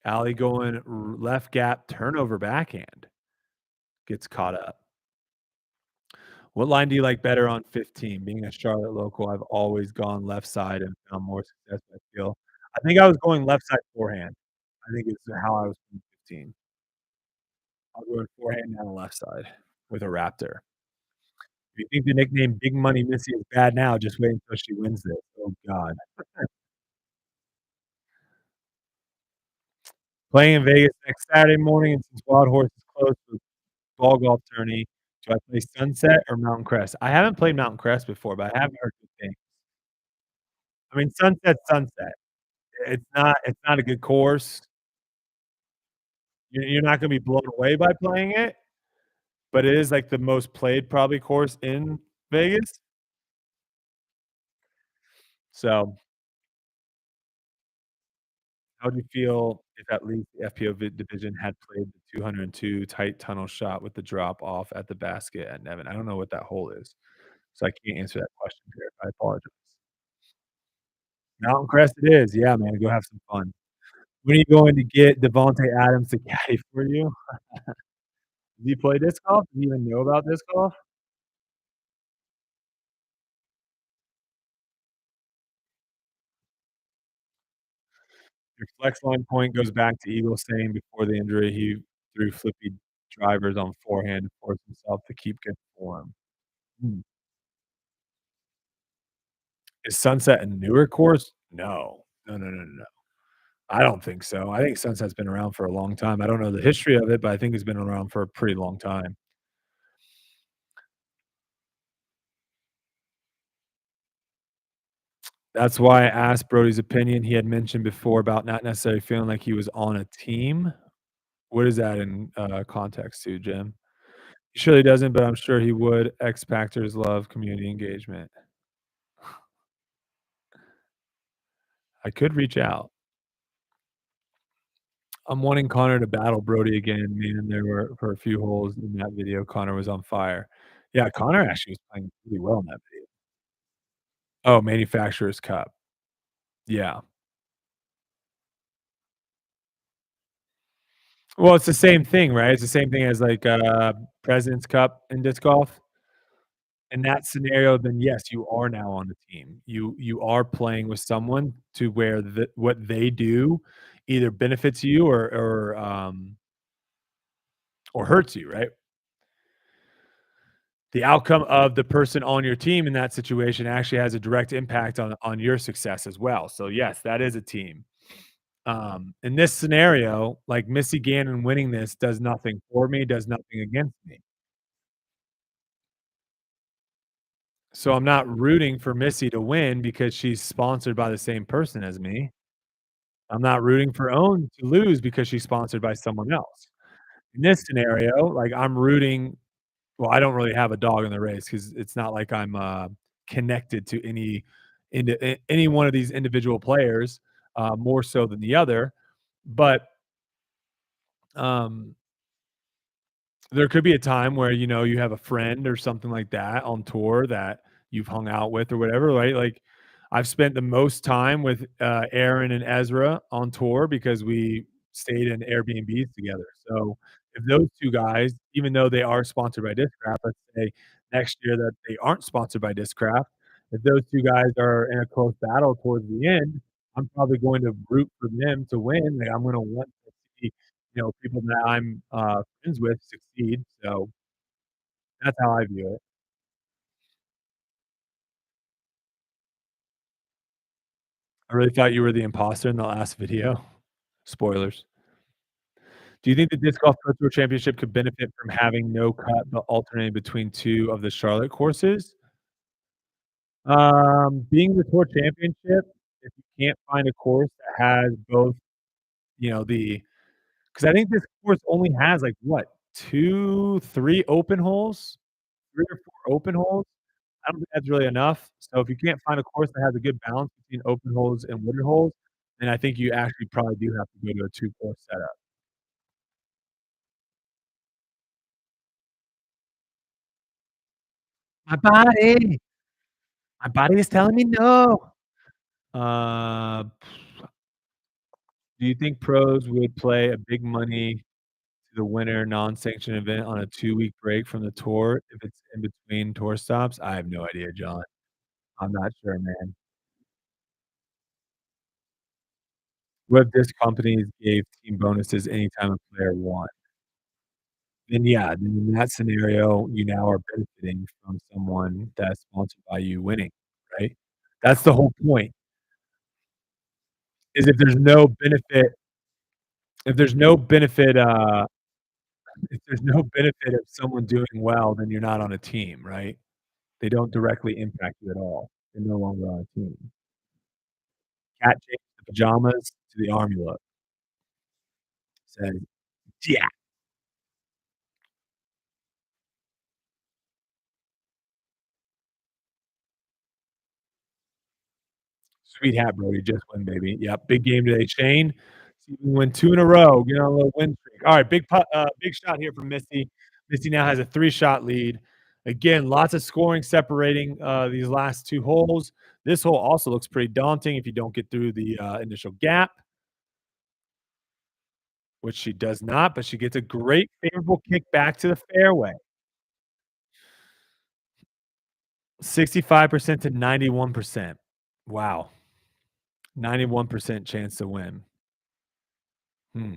S1: Allie going left gap, turnover backhand, gets caught up. What line do you like better on 15? Being a Charlotte local, I've always gone left side and found more success, I feel. I think I was going left side forehand. I think it's how I was playing 15. I was going forehand down the left side with a Raptor. If you think the nickname Big Money Missy is bad now, just wait until she wins this. Oh god. Playing in Vegas next Saturday morning, and since Wild Horse is closed for ball golf tourney, do I play Sunset or Mountain Crest? I haven't played Mountain Crest before, but I have heard good things. I mean, Sunset's Sunset. It's not a good course. You're not gonna be blown away by playing it, but it is, like, the most played probably course in Vegas. So, how would you feel if at least the FPO division had played the 202 tight tunnel shot with the drop off at the basket at Nevin? I don't know what that hole is, so I can't answer that question here. I apologize. Mountain Crest it is. Yeah, man, go have some fun. When are you going to get Devonte Adams to caddy for you? Does he play disc golf? Does he even know about disc golf? Your flex line point goes back to Eagle saying before the injury he threw flippy drivers on forehand to force himself to keep good form. Hmm. Is Sunset a newer course? No. No, no, no, no, no. I don't think so. I think Sunset's been around for a long time. I don't know the history of it, but I think it's been around for a pretty long time. That's why I asked Brodie's opinion. He had mentioned before about not necessarily feeling like he was on a team. What is that in, context to, Jim? He surely doesn't, but I'm sure he would. X Factors love community engagement. I could reach out. I'm wanting Connor to battle Brodie again, man. There were for a few holes in that video, Connor was on fire. Yeah, Connor actually was playing really well in that video. Oh, Manufacturer's Cup. Yeah. Well, it's the same thing, right? It's the same thing as, like, President's Cup in disc golf. In that scenario, then yes, you are now on the team. You are playing with someone to where what they do either benefits you or hurts you, right? The outcome of the person on your team in that situation actually has a direct impact on your success as well. So yes, that is a team. In this scenario, like Missy Gannon winning this does nothing for me, does nothing against me. So I'm not rooting for Missy to win because she's sponsored by the same person as me. I'm not rooting for Own to lose because she's sponsored by someone else. In this scenario, like, I'm rooting well, I don't really have a dog in the race because it's not like I'm, connected to any one of these individual players, more so than the other, but, um there could be a time where, you have a friend or something like that on tour that you've hung out with or whatever, right? Like, I've spent the most time with, Aaron and Ezra on tour because we stayed in Airbnbs together. So, if those 2 guys, even though they are sponsored by Discraft, let's say next year that they aren't sponsored by Discraft, if those 2 guys are in a close battle towards the end, I'm probably going to root for them to win. Like, I'm gonna want to see people that I'm, friends with succeed, so that's how I view it. I really thought you were the imposter in the last video. Spoilers. Do you think the Disc Golf Pro Tour Championship could benefit from having no cut, but alternating between 2 of the Charlotte courses? Being the tour championship, if you can't find a course that has both, the because I think this course only has, like, what, 2, 3 open holes? 3 or 4 open holes? I don't think that's really enough. So if you can't find a course that has a good balance between open holes and wooded holes, and I think you actually probably do have to go to a 2-course setup. My body, my body is telling me no. Uh, do you think pros would play a big money to the winter non-sanctioned event on a 2-week break from the tour if it's in between tour stops? I have no idea, John. I'm not sure, man. What if disc companies gave team bonuses anytime a player won? Then yeah, then in that scenario, you now are benefiting from someone that's sponsored by you winning, right? That's the whole point, is if there's no benefit, if there's no benefit of someone doing well, then you're not on a team, right? They don't directly impact you at all. You're no longer on a team. Cat changed the pajamas to the army look. Said, "Yeah." Sweet hat, Brodie, just win, baby. Yep, big game today. Shane, see if we can win 2 in a row, get on a little win streak. All right, big shot here from Misty. Misty now has a 3-shot lead. Again, lots of scoring separating, these last 2 holes. This hole also looks pretty daunting if you don't get through the, initial gap, which she does not, but she gets a great favorable kick back to the fairway. 65% to 91%. Wow. 91% chance to win. Hmm.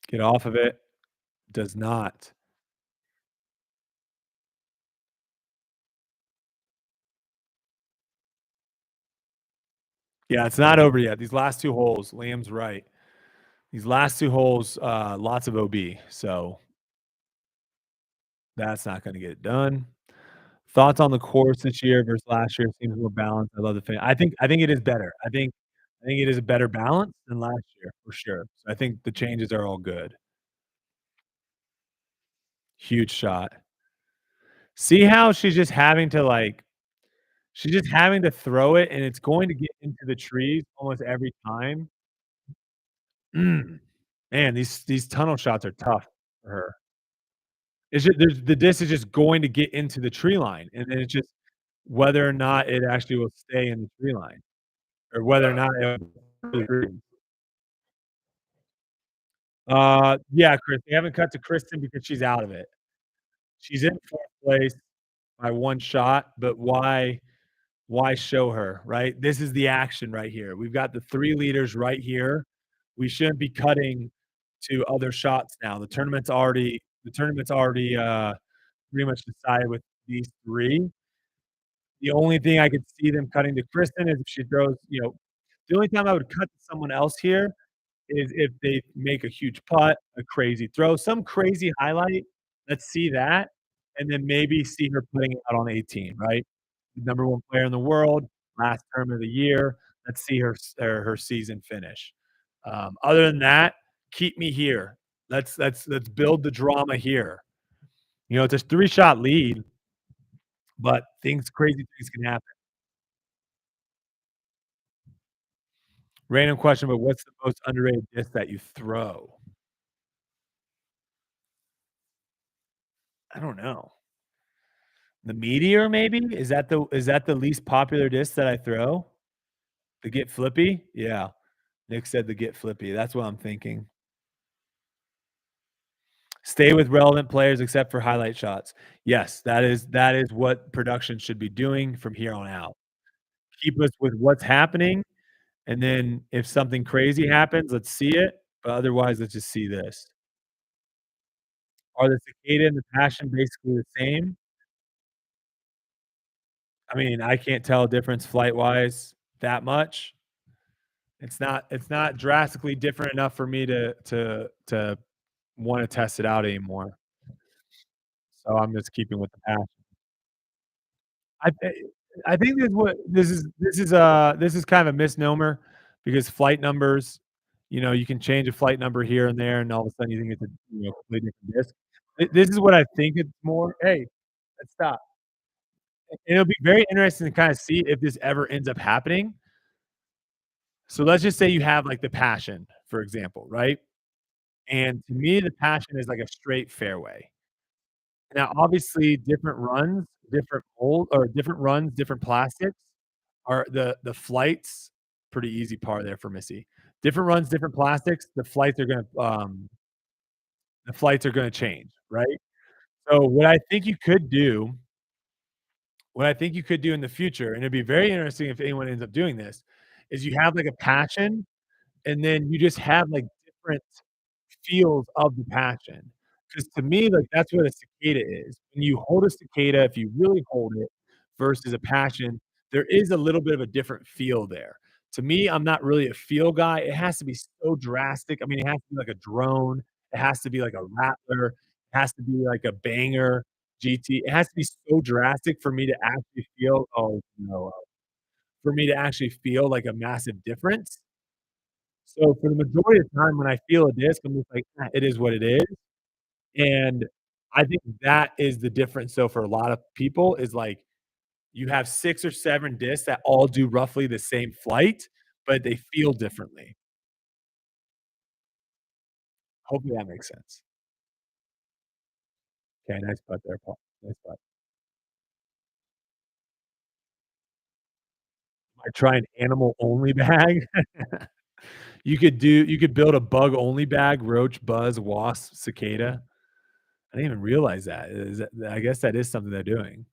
S1: Get off of it. Does not. Yeah, it's not over yet. These last 2 holes, Liam's right. These last 2 holes, lots of OB, so that's not gonna get it done. Thoughts on the course this year versus last year? Seems more balanced. I love the fan I think it is better. I think it is a better balance than last year for sure. So I think the changes are all good. Huge shot. See how she's just having to throw it, and it's going to get into the trees almost every time. Mm. Man, these tunnel shots are tough for her. It's just the disc is just going to get into the tree line, and then it's just whether or not it actually will stay in the tree line or whether or not it'll. Yeah, Chris, they haven't cut to Kristen because she's out of it. She's in 4th place by 1 shot, but why show her, right? This is the action right here. We've got the 3 leaders right here. We shouldn't be cutting to other shots now. The tournament's already, pretty much decided with these 3. The only thing I could see them cutting to Kristen is if she throws, the only time I would cut to someone else here is if they make a huge putt, a crazy throw, some crazy highlight. Let's see that, and then maybe see her putting it out on 18, right? Number 1 player in the world, last term of the year. Let's see her season finish. Other than that, keep me here. Let's build the drama here. It's a 3-shot lead, but crazy things can happen. Random question, but what's the most underrated disc that you throw? I don't know. The Meteor maybe? Is that the least popular disc that I throw? The Get Flippy? Yeah. Nick said the Get Flippy. That's what I'm thinking. Stay with relevant players except for highlight shots. Yes, that is what production should be doing from here on out. Keep us with what's happening, and then if something crazy happens, let's see it, but otherwise, let's just see this. Are the Cicada and the Passion basically the same? I mean, I can't tell a difference flight-wise that much. It's not drastically different enough for me to wanna test it out anymore, so I'm just keeping with the Passion. I thi I think this is kind of a misnomer because flight numbers, you can change a flight number here and there, and all of a sudden you think it's a, completely different disc. This is what I think it's more. Hey, let's stop. it'll be very interesting to kinda see if this ever ends up happening. So let's just say you have, like, the Passion, for example, right? And to me, the Passion is like a straight fairway. Now, obviously, different runs, different mold or different runs, different plastics are the flights pretty easy par there for Missy. Different runs, different plastics, the flights are gonna change, right? So, what I think you could do in the future, and it'd be very interesting if anyone ends up doing this, is you have, like, a Passion, and then you just have, like, different feels of the passion. Because to me, like, that's what a cicada is. When you hold a cicada, if you really hold it versus a passion, there is a little bit of a different feel there. To me, I'm not really a feel guy. It has to be so drastic. I mean, it has to be like a drone. It has to be like a rattler. It has to be like a banger GT. It has to be so drastic for me to actually feel, oh, no, for me to actually feel like a massive difference. So for the majority of the time when I feel a disc, I'm just like, it is what it is." And I think that is the difference, so for a lot of people is, like, you have 6 or 7 discs that all do roughly the same flight, but they feel differently. Hopefully that makes sense. Okay, nice putt there, Paul. Nice putt. I try an animal only bag. You could build a bug only bag, roach, buzz, wasp, cicada. I didn't even realize that. Is that I guess that is something they're doing.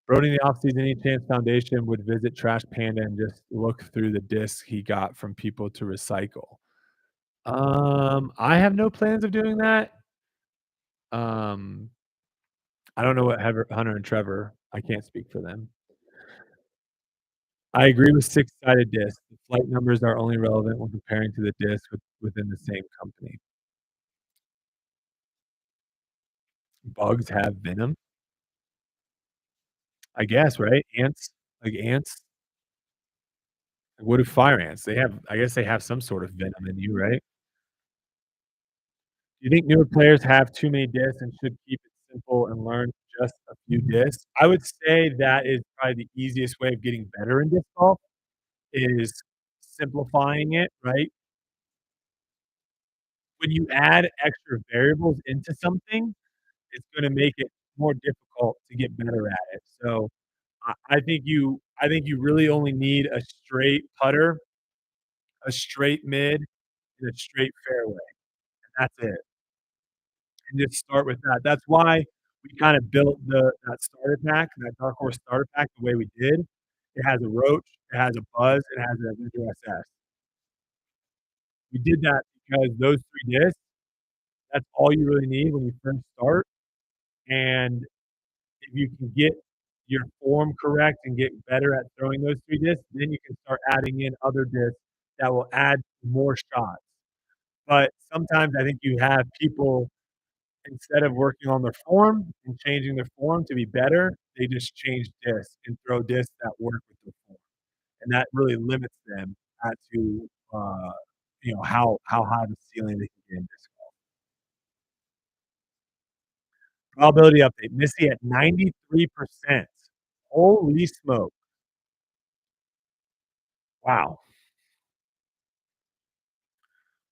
S1: Brodie in the offseason, any chance Foundation would visit Trash Panda and just look through the discs he got from people to recycle? I have no plans of doing that. Um, I don't know what Hunter and Trevor I can't speak for them. I agree with six-sided discs. The flight numbers are only relevant when comparing to the disc within the same company. Bugs have venom? I guess, right? Ants? Like ants? What do fire ants? They have I guess they have some sort of venom in you, right? Do you think newer players have too many discs and should keep it simple and learn just a few discs? I would say that is probably the easiest way of getting better in disc golf is simplifying it, right? When you add extra variables into something, it's gonna make it more difficult to get better at it. So, I think you really only need a straight putter, a straight mid, and a straight fairway, and that's it. And just start with that. That's why we kinda built that starter pack, that Dark Horse starter pack the way we did. It has a roach, it has a buzz, it has a USS. We did that because those 3 discs, that's all you really need when you first start, and if you can get your form correct and get better at throwing those 3 discs, then you can start adding in other discs that will add more shots. But sometimes I think you have people, instead of working on their form and changing their form to be better, they just change discs and throw discs that work with their form, and that really limits them as to, how high of a ceiling they can get in disc golf. Probability update, Missy at 93%. Holy smoke. Wow.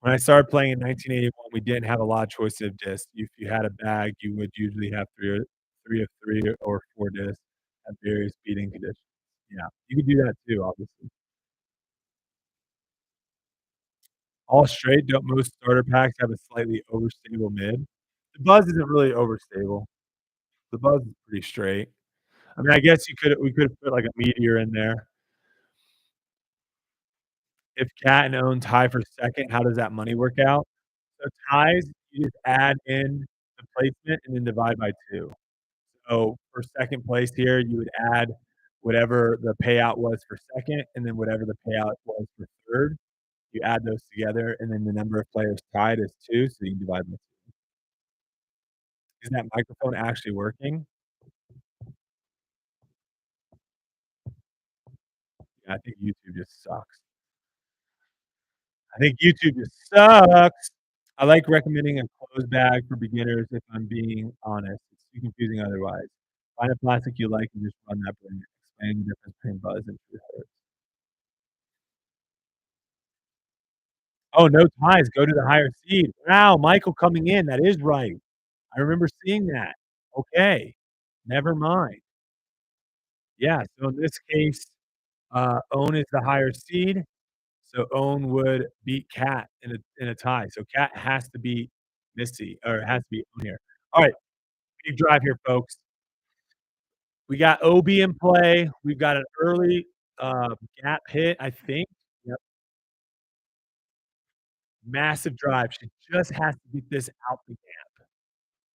S1: When I started playing in 1981, we didn't have a lot of choices of discs. If you had a bag, you would usually have 3 of 3 or 4 discs at various speeding conditions. Yeah, you could do that too, obviously. All straight, don't most starter packs have a slightly overstable mid? The Buzz isn't really overstable. The Buzz is pretty straight. I mean, I guess we could put like a meteor in there. If Cat and Owen tie for second, how does that money work out? So ties, you just add in the placement and then divide by 2. So for second place here, you would add whatever the payout was for second, and then whatever the payout was for third. You add those together, and then the number of players tied is 2, so you divide by 2. Is that microphone actually working? Yeah, I think YouTube just sucks. I think YouTube just sucks. I like recommending a closed bag for beginners if I'm being honest. It's too confusing otherwise. Find a plastic you like and just run that brand. Explain the difference between buzz and true hurt. Oh, no ties, go to the higher seed. Wow, Michael coming in, that is right. I remember seeing that. Okay, never mind. Yeah, so in this case, Own is the higher seed, so Own would beat Cat in a tie. So Cat has to beat Missy, or it has to be Own here. Alright, big drive here, folks. We got OB in play. We've got an early, gap hit, I think. Yep, massive drive. She just has to get this out the gap.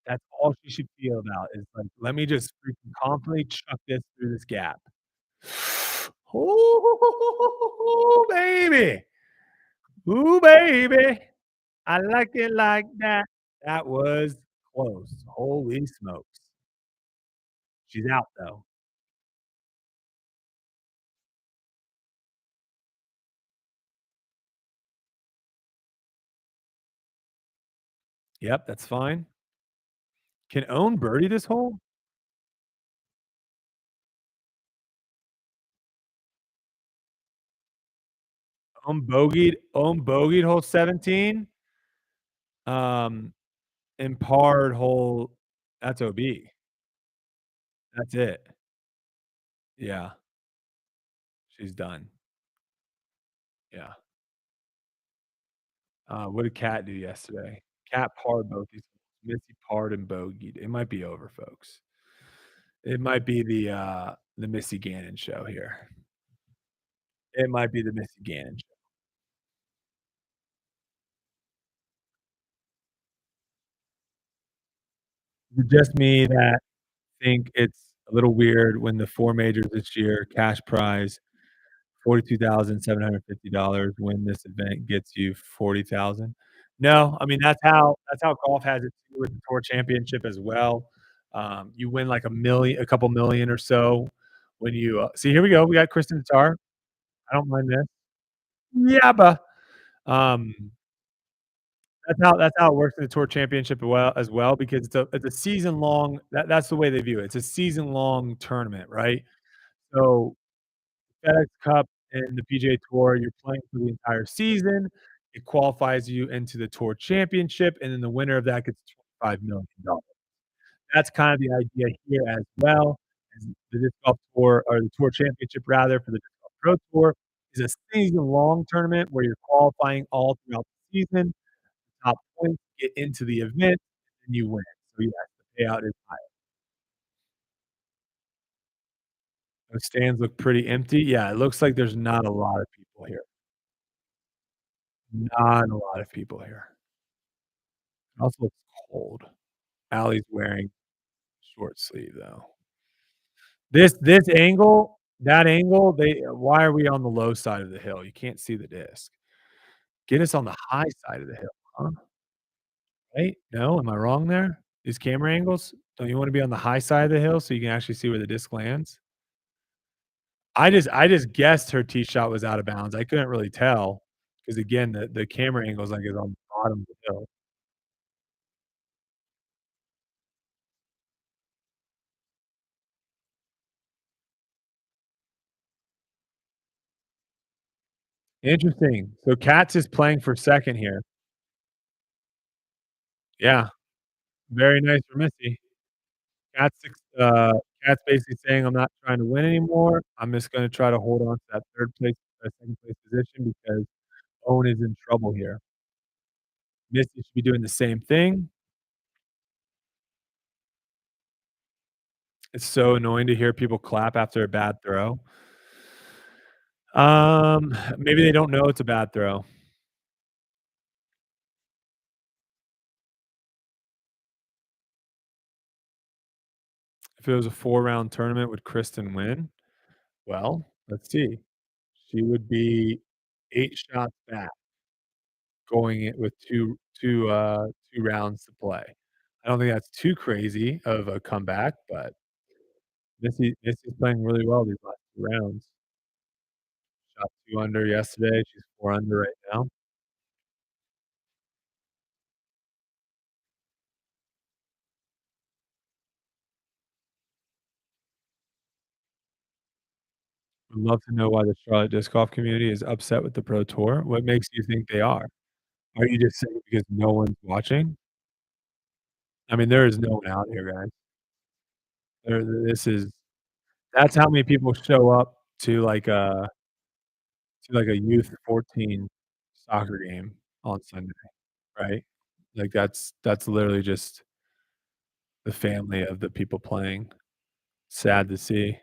S1: That's all she should feel about is like, "Let me just freaking confidently chuck this through this gap." Ooh, baby. Ooh, baby. I like it like that. That was close. Holy smokes. She's out, though. Yep, that's fine. Can Own birdie this hole? Own bogeyed hole 17, um, and parred hole that's OB. That's it. Yeah, she's done. Yeah. What did Cat do yesterday? Cat parred both these holes. Missy parred and bogeyed. It might be over, folks. It might be the Missy Gannon show here. It might be the Missy Gannon show. Is it just me that think it's a little weird when the 4 majors this year, cash prize, $42,750, win this event gets you 40,000? No, I mean, that's how golf has it too with the tour championship as well. You win like a couple million or so when you, see, here we go. We got Kristen Tar. I don't mind this. Yabba. Um, that's how it works in the tour championship as well because it's a season long that's the way they view it. It's a season long tournament, right? So FedEx Cup and the PGA Tour, you're playing for the entire season. It qualifies you into the tour championship, and then the winner of that gets $25 million. That's kind of the idea here as well. As the disc golf tour or the tour championship rather for the disc golf pro tour is a season long tournament where you're qualifying all throughout the season. Top points get into the event, and you win. So yes, the payout is high. The stands look pretty empty. Yeah, it looks like there's not a lot of people here. Not a lot of people here. It also looks cold. Allie's wearing short sleeve, though. This angle, that angle, why are we on the low side of the hill? You can't see the disc. Get us on the high side of the hill, huh? Right? No, am I wrong there? These camera angles? Don't you wanna be on the high side of the hill so you can actually see where the disc lands? I just guessed her tee shot was out of bounds. I couldn't really tell because again, the camera angle is like it's on the bottom of the hill. Interesting. So Katz is playing for second here. Yeah, very nice for Missy. Kat's ex Kat's basically saying, "I'm not trying to win anymore. I'm just gonna try to hold on to that 3rd place, 2nd place position because Owen is in trouble here." Missy should be doing the same thing. It's so annoying to hear people clap after a bad throw. Maybe they don't know it's a bad throw. If it was a 4-round tournament, would Kristen win? Well, let's see. She would be 8 shots back going it with 2 rounds to play. I don't think that's too crazy of a comeback, but Missy's playing really well these last 2 rounds. Shot 2 under yesterday, she's 4 under right now. Would love to know why the Charlotte disc golf community is upset with the Pro Tour. What makes you think they are? Are you just saying because no one's watching? I mean, there is no one out here, guys. There this is that's how many people show up to like a youth 14 soccer game on Sunday, right? Like, that's literally just the family of the people playing. Sad to see.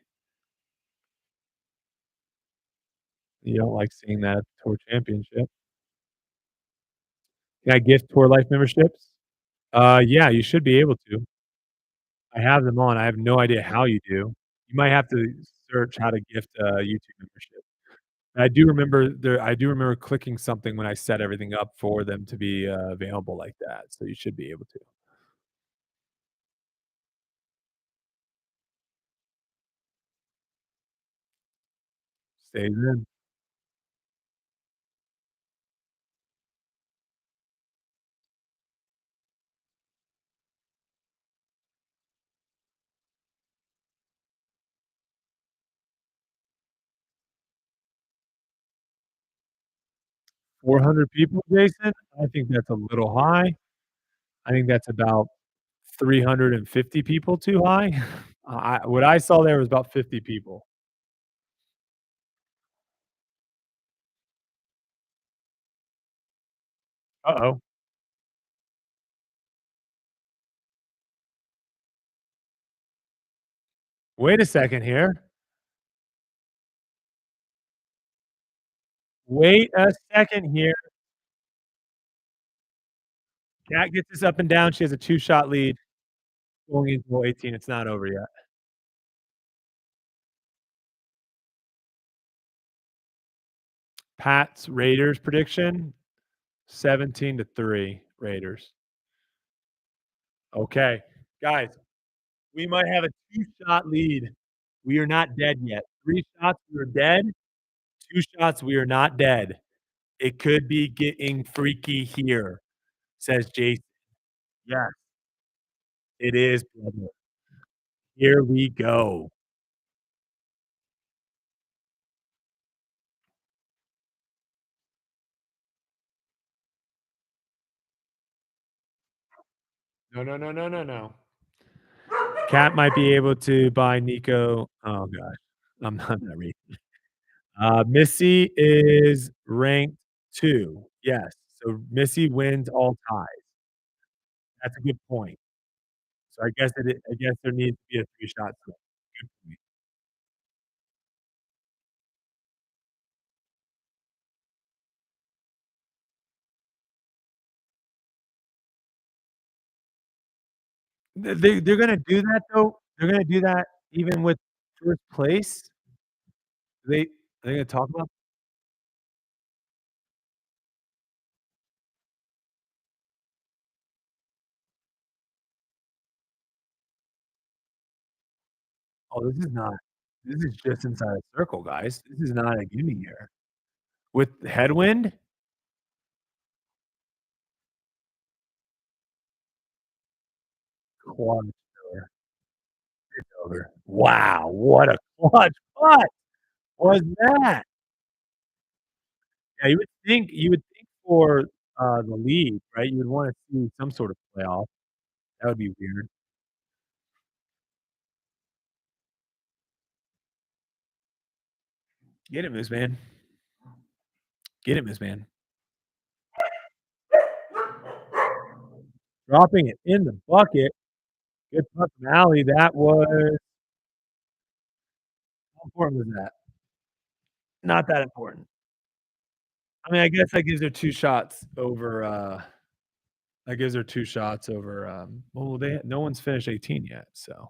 S1: You don't like seeing that at the tour championship. Can I gift tour life memberships? Yeah, you should be able to. I have them on. I have no idea how you do. You might have to search how to gift a YouTube membership. I do remember clicking something when I set everything up for them to be, available like that, so you should be able to. Stays in. 400 people, Jason? I think that's a little high. I think that's about 350 people too high. I what I saw there was about 50 people. Uh-oh. Wait a second here. Wait a second here. Cat gets this up and down. She has a two-shot lead going into hole 18. It's not over yet. Pat's Raiders prediction, 17-3 Raiders. Okay. Guys, we might have a two-shot lead. We are not dead yet. 3 shots, we are dead. 2 shots, we are not dead. It could be getting freaky here, says Jason. Yes, it is, brother. Here we go. No, no, no, no, no, no. Cat might be able to buy Nico oh gosh, I'm not reading. Missy is ranked 2. Yes, so Missy wins all ties. That's a good point. So I guess there needs to be a 3-shot split. Good point. They're gonna do that though? They're gonna do that even with 1st place? They are they gonna talk about oh, this is just inside a circle, guys. This is not a gimme here. With headwind? Clutch over. It's over. Wow, what a clutch putt was that? Yeah, you would think for, the lead, right, you would wanna see some sort of playoff. That would be weird. Get it, Moose Man. Get it, Moose Man. Dropping it in the bucket. Good putt from Allie. That was how important was that? Not that important. I mean, I guess that gives her 2 shots over, that gives her 2 shots over, well, they no one's finished 18 yet, so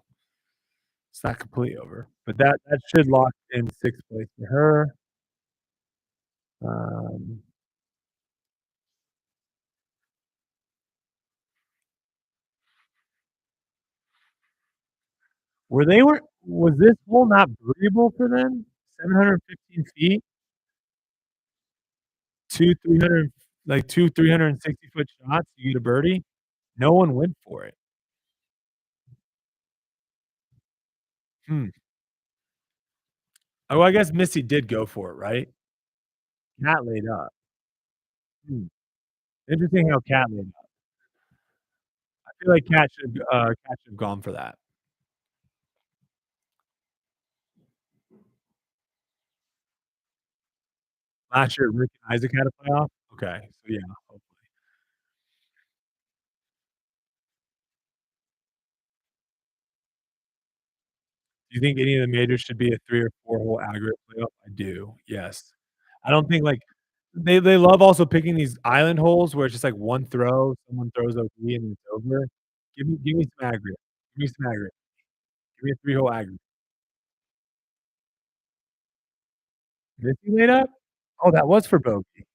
S1: it's not completely over. But that should lock in 6th place for her. Um, was this hole not breathable for them? 715 feet, 2 300 like 2 360-foot shots, you get a birdie? No one went for it. Hmm. Oh, I guess Missy did go for it, right? Cat laid up. Hmm, interesting how Cat laid up. I feel like Cat should have gone for that. Last year, Rick and Isaac had a playoff? Okay, so yeah, hopefully. Do you think any of the majors should be a 3 or 4-hole aggregate playoff? I do, yes. I don't think, like they love also picking these island holes where it's just, like, one throw, someone throws OB and it's over. Give me some aggregate. Give me some aggregate. Give me a 3-hole aggregate. Missy laid up? Oh, that was for bogey.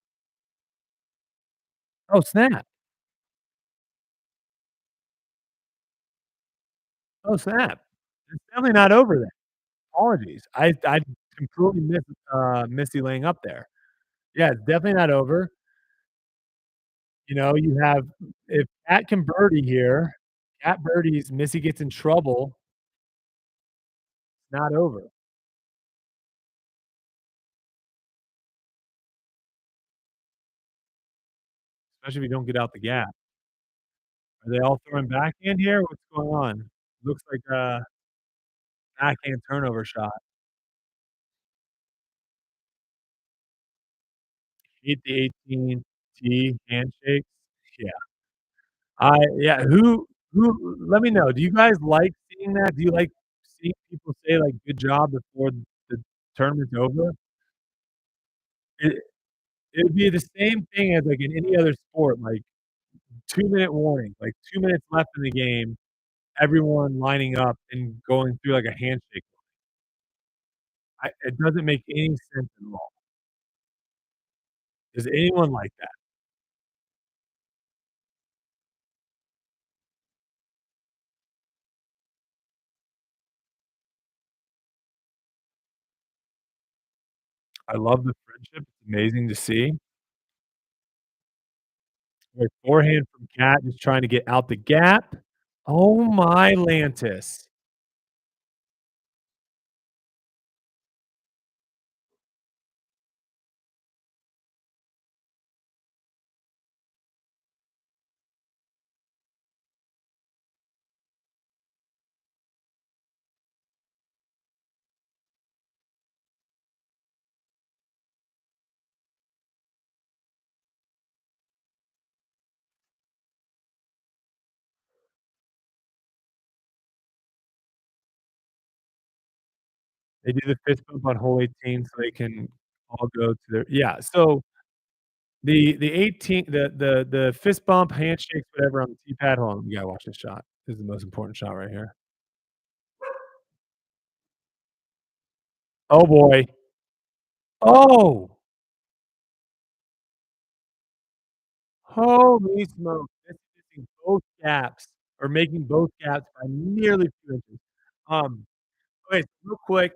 S1: Oh, snap. Oh, snap. It's definitely not over then. Apologies. I completely missed, Missy laying up there. Yeah, it's definitely not over. You know, you have if Cat can birdie here, Cat birdies, Missy gets in trouble, not over, especially if you don't get out the gap. Are they all throwing backhand here? What's going on? Looks like a backhand turnover shot. Hate the 18 tee handshakes. Yeah. Yeah, who let me know. Do you guys like seeing that? Do you like seeing people say, like, "Good job" before the tournament's over? It it'd be the same thing as, like, in any other sport, like, 2-minute warning, like, 2 minutes left in the game, everyone lining up and going through, like, a handshake. It doesn't make any sense at all. Does anyone like that? I love the friendship, it's amazing to see. Like, forehand from Cat, just trying to get out the gap. Oh my Lantis. They do the fist bump on hole 18 so they can all go to their yeah, so the 18 the fist bump, handshakes, whatever on the tee pad hold on, you gotta watch this shot. This is the most important shot right here. Oh boy. Oh! Holy smokes. That's missing both gaps or making both gaps by nearly 2 inches. Um Okay, so real quick,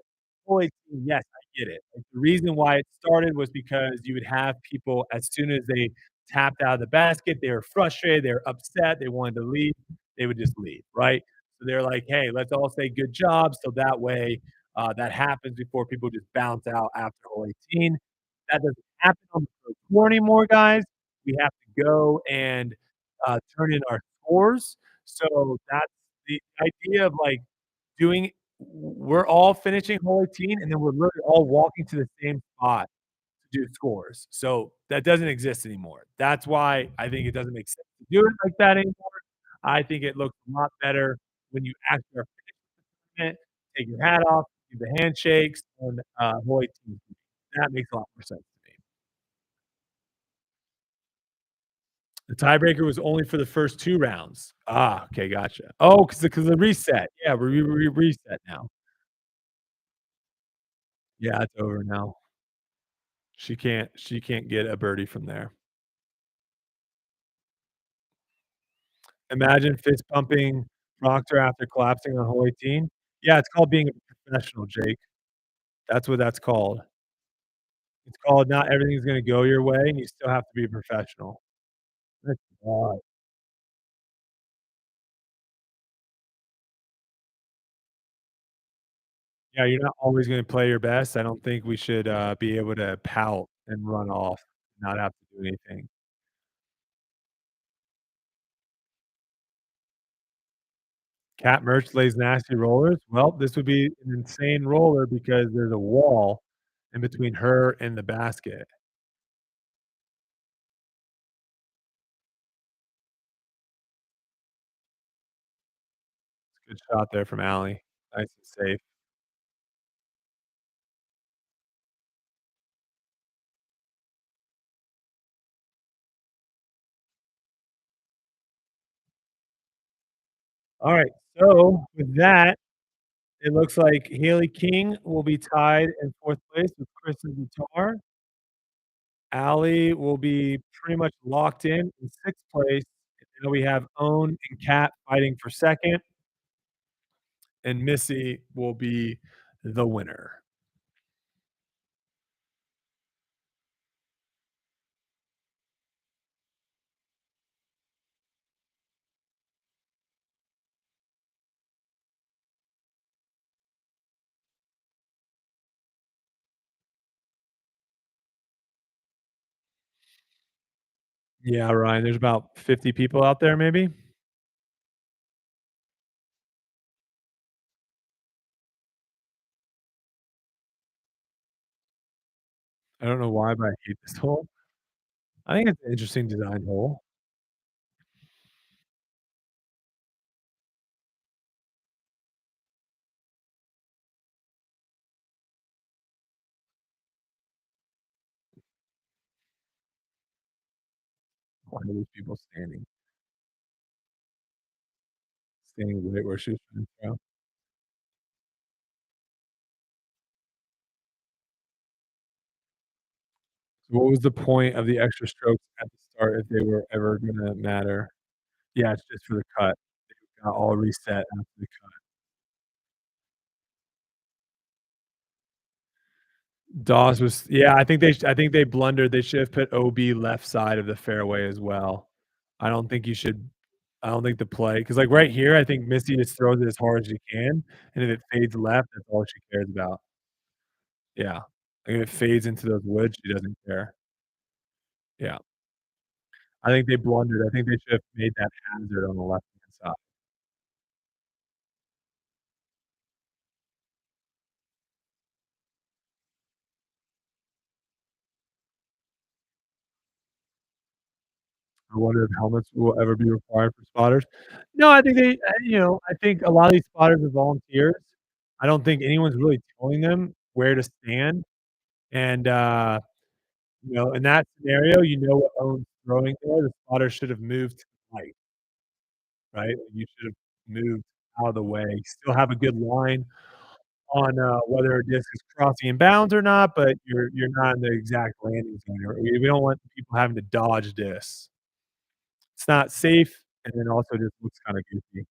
S1: hole 18, yes, I get it. Like, the reason why it started was because you would have people as soon as they tapped out of the basket, they were frustrated, they were upset, they wanted to leave, they would just leave, right? So they're like, "Hey, let's all say good job," so that way, that happens before people just bounce out after hole 18. That doesn't happen on the pro tour anymore, guys. We have to go and, turn in our scores. So that's the idea of, like, doing we're all finishing hole 18, and then we're literally all walking to the same spot to do scores. So, that doesn't exist anymore. That's why I think it doesn't make sense to do it like that anymore. I think it looks a lot better when you actually are finishing it, take your hat off, do the handshakes on, hole 18. That makes a lot more sense to me. The tiebreaker was only for the first 2 rounds. Ah, okay, gotcha. Oh, 'cause the reset. Yeah, we reset now. Yeah, it's over now. She can't get a birdie from there. Imagine fist pumping Proctor after collapsing on hole 18. Yeah, it's called being a professional, Jake. That's what that's called. It's called not everything's gonna go your way, and you still have to be a professional. That's odd. Yeah, you're not always gonna play your best. I don't think we should, be able to pout and run off, not have to do anything. Cat merch lays nasty rollers? Well, this would be an insane roller because there's a wall in between her and the basket. Good shot there from Allie. Nice and safe. Alright, so with that, it looks like Haley King will be tied in 4th place with Kristen Guitar. Allie will be pretty much locked in 6th place, and then we have Own and Kat fighting for 2nd, and Missy will be the winner. Yeah, Ryan, there's about 50 people out there maybe? I don't know why, but I hate this hole. I think it's an interesting design hole. Why are these people standing right where she was trying to throw? So what was the point of the extra strokes at the start if they were ever gonna matter? Yeah, it's just for the cut. They got all reset after the cut. Dawes was yeah, I think they blundered. They should have put OB left side of the fairway as well. I don't think you should I don't think the play because like, right here, I think Missy just throws it as hard as she can, and if it fades left, that's all she cares about. Yeah. Like, if it fades into those woods, she doesn't care. Yeah. I think they blundered. I think they should have made that hazard on the left-hand side. I wonder if helmets will ever be required for spotters. No, I think I think a lot of these spotters are volunteers. I don't think anyone's really telling them where to stand, and, in that scenario, you know what Owen's throwing there, the spotter should have moved to the right, right? You should have moved out of the way. Still have a good line on, whether a disc is crossing in bounds or not, but you're not in the exact landing zone, or we don't want people having to dodge discs. It's not safe, and then also just looks kinda goofy.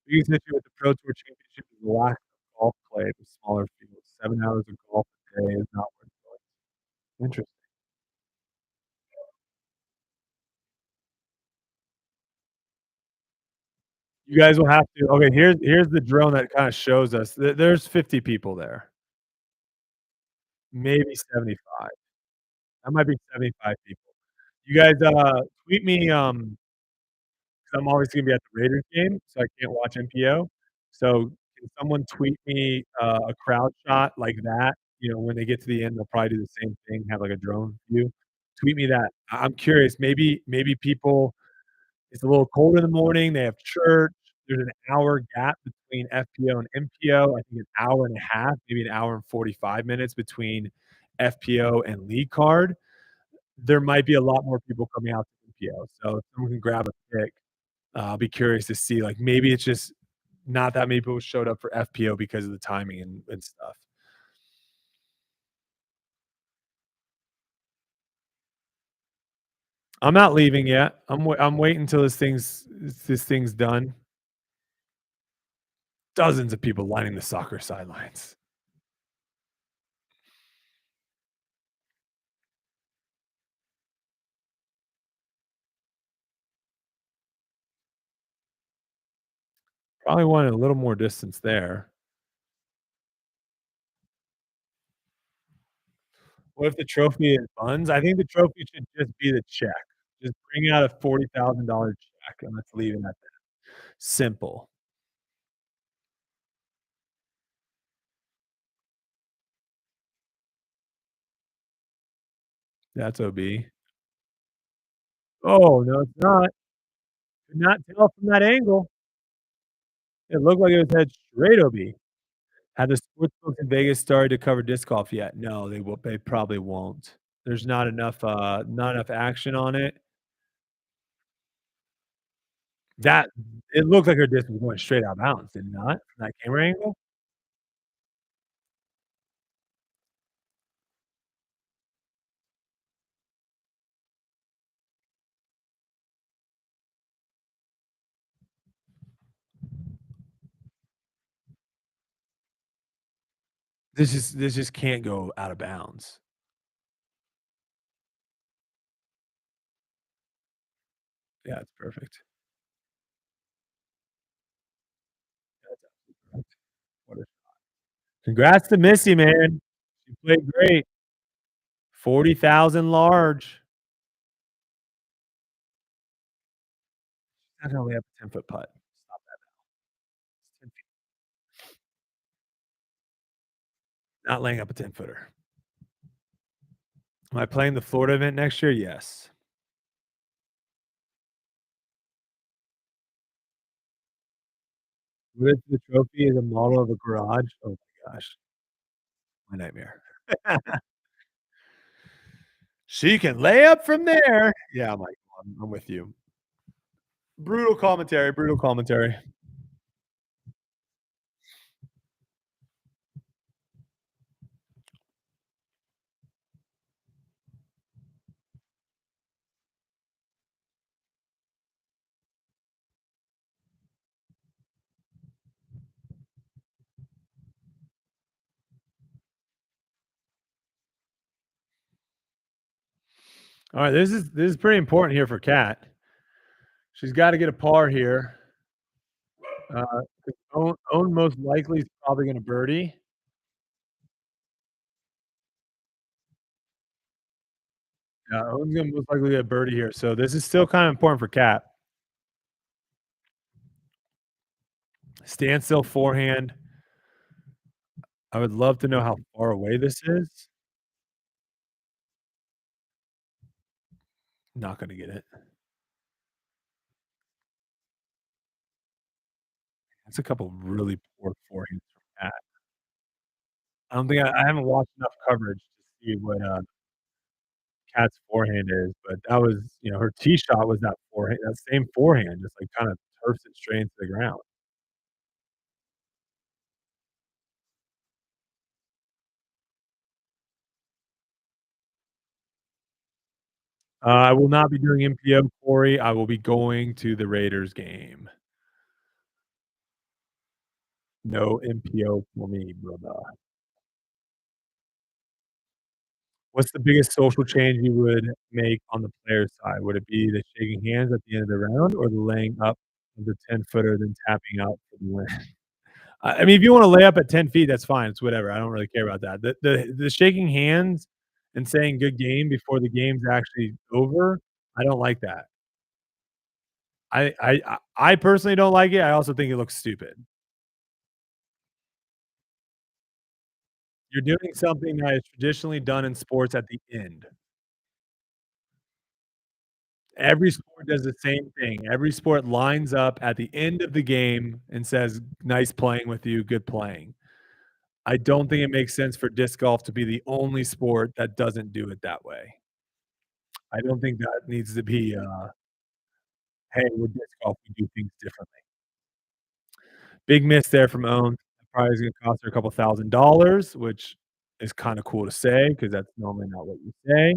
S1: Biggest issue with the Pro Tour Championship is the lack of golf play at the smaller fields. 7 hours of golf a day is not worth it. Interesting. You guys will have to okay, here's the drone that kinda shows us. There's 50 people there, maybe 75. That might be 75 people. You guys, tweet me, 'cause I'm obviously gonna be at the Raiders game, so I can't watch MPO. So, can someone tweet me, a crowd shot like that? When they get to the end, they'll probably do the same thing, have, like, a drone view. Tweet me that. I'm curious, maybe people it's a little cold in the morning, they have church, there's an hour gap between FPO and MPO, I think an hour and a half, maybe an hour and 45 minutes between FPO and league card. There might be a lot more people coming out to MPO, so if someone can grab a pic, I'll be curious to see, like, maybe it's just not that many people showed up for FPO because of the timing and stuff. I'm not leaving yet. I'm waiting until this thing's done. Dozens of people lining the soccer sidelines. Probably wanted a little more distance there. What if the trophy is buns? I think the trophy should just be the check. Just bring out a $40,000 check and let's leave it at that. Simple. That's OB. Oh, no, it's not. Could not tell from that angle. It looked like it was head straight OB. Have the sportsbooks in Vegas started to cover disc golf yet? No, they probably won't. There's not enough action on it. That it looked like her disc was going straight out of bounds, did it not, from that camera angle? This just can't go out of bounds. Yeah, it's perfect. That's absolutely perfect. What a congrats to Missy, man. She played great. 40,000 large. Not gonna lay up a 10-foot putt. Stop that. It's 10 feet. Not laying up a 10-footer. Am I playing the Florida event next year? Yes. What if the trophy is a model of a garage? Oh my gosh, my nightmare. She can lay up from there. Yeah, I'm with you. Brutal commentary, brutal commentary. All right, this is pretty important here for Kat. She's gotta get a par here. 'Cause Own most likely is probably gonna birdie. Yeah, Owen's gonna most likely get a birdie here, so this is still kinda important for Kat. Standstill forehand. I would love to know how far away this is. Not gonna get it. That's a couple really poor forehands from Kat. I don't think I haven't watched enough coverage to see what, Kat's forehand is, but that was her tee shot was that same forehand, just, like, kinda turfs it straight into the ground. I will not be doing MPO, Corey. I will be going to the Raiders game. No MPO for me, brother. What's the biggest social change you would make on the player side? Would it be the shaking hands at the end of the round or the laying up of the 10-footer, then tapping out for the win? I mean, if you wanna lay up at 10 feet, that's fine, it's whatever, I don't really care about that. The shaking hands and saying "good game" before the game's actually over, I don't like that. I personally don't like it, I also think it looks stupid. You're doing something that is traditionally done in sports at the end. Every sport does the same thing. Every sport lines up at the end of the game and says, "Nice playing with you, good playing." I don't think it makes sense for disc golf to be the only sport that doesn't do it that way. I don't think that needs to be, "Hey, we're disc golf, we do things differently." Big miss there from Own. Probably is gonna cost her a couple $1,000, which is kinda cool to say because that's normally not what you say.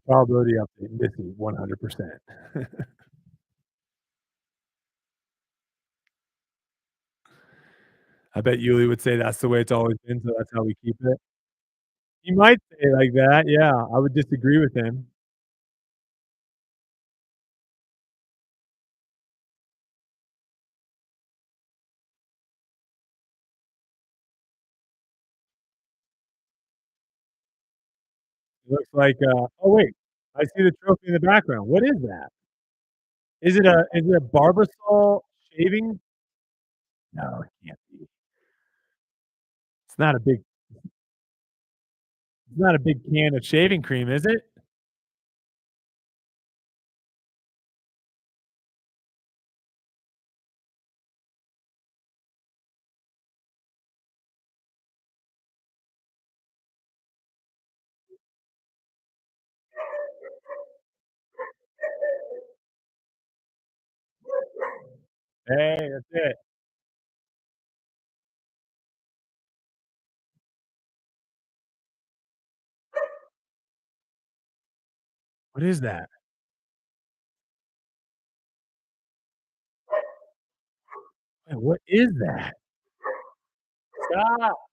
S1: Probability update, Missy, 100%. I bet Yuli would say that's the way it's always been, so that's how we keep it. He might say it like that, yeah, I would disagree with him. It looks like, oh, wait, I see the trophy in the background. What is that? Is it a Barbasol shaving? No, it can't be. It's not a big it's not a big can of shaving cream, is it? Hey, that's it. What is that? Wait, what is that? Stop.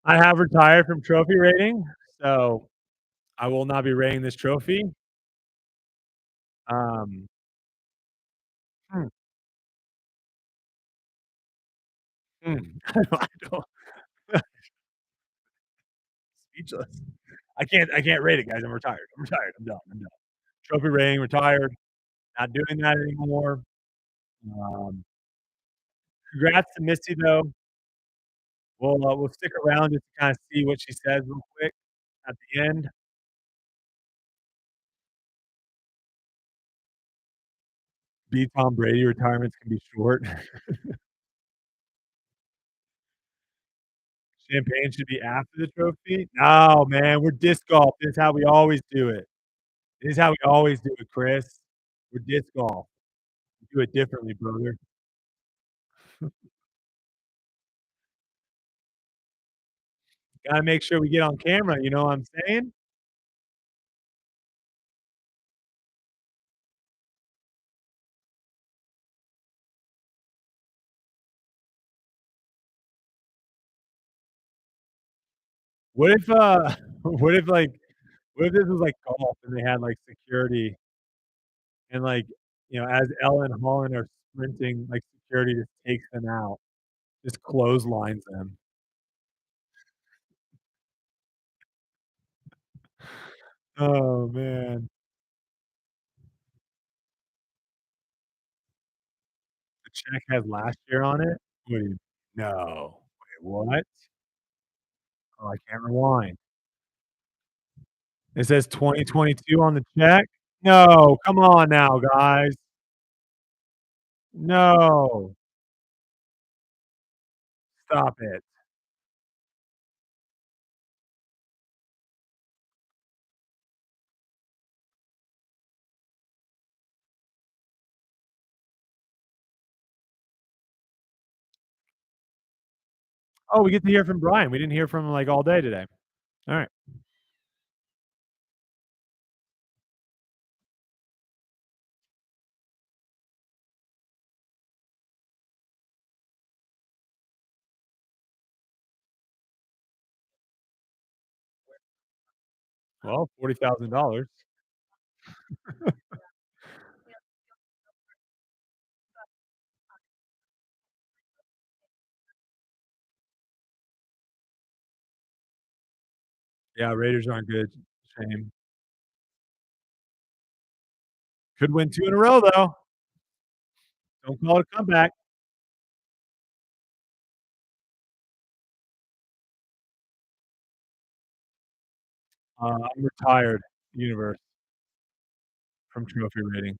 S1: I have retired from trophy rating, so I will not be rating this trophy. Um, hmm, I don't speechless. I can't rate it, guys. I'm retired. I'm retired. I'm done. I'm done. Trophy rating, retired. Not doing that anymore. Um, congrats to Missy though. We'll stick around just to kind of see what she says real quick at the end. B. Tom Brady retirements can be short. Champagne should be after the trophy. No, man, we're disc golf. This is how we always do it. This is how we always do it, Chris. We're disc golf. We do it differently, brother. Gotta make sure we get on camera, you know what I'm saying? What if, what if, like what if this was like golf and they had, like, security and, like, as Ella and Holland are sprinting, like, security just takes them out, just clotheslines them. Oh, man. The check has last year on it? What do you no. Wait, what? Oh, I can't rewind. It says 2022 on the check? No, come on now, guys. No. Stop it. Oh, we get to hear from Brian. We didn't hear from him, like, all day today. Alright. Well, $40,000. Yeah, Raiders aren't good. Shame. Could win 2 in a row, though. Don't call it a comeback. I'm retired, universe, from trophy rating.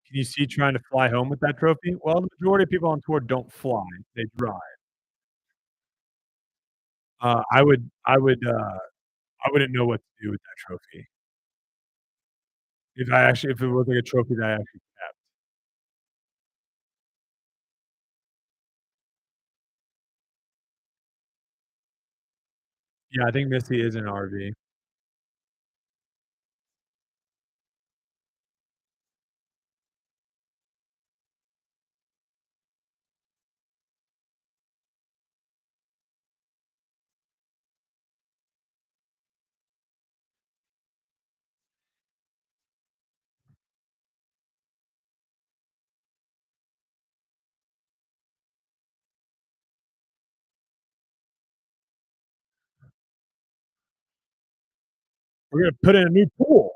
S1: Can you see trying to fly home with that trophy? Well, the majority of people on tour don't fly, they drive. I wouldn't know what to do with that trophy. If it was like a trophy that I actually kept. Yeah, I think Missy is an RV. We're gonna put in a new pool.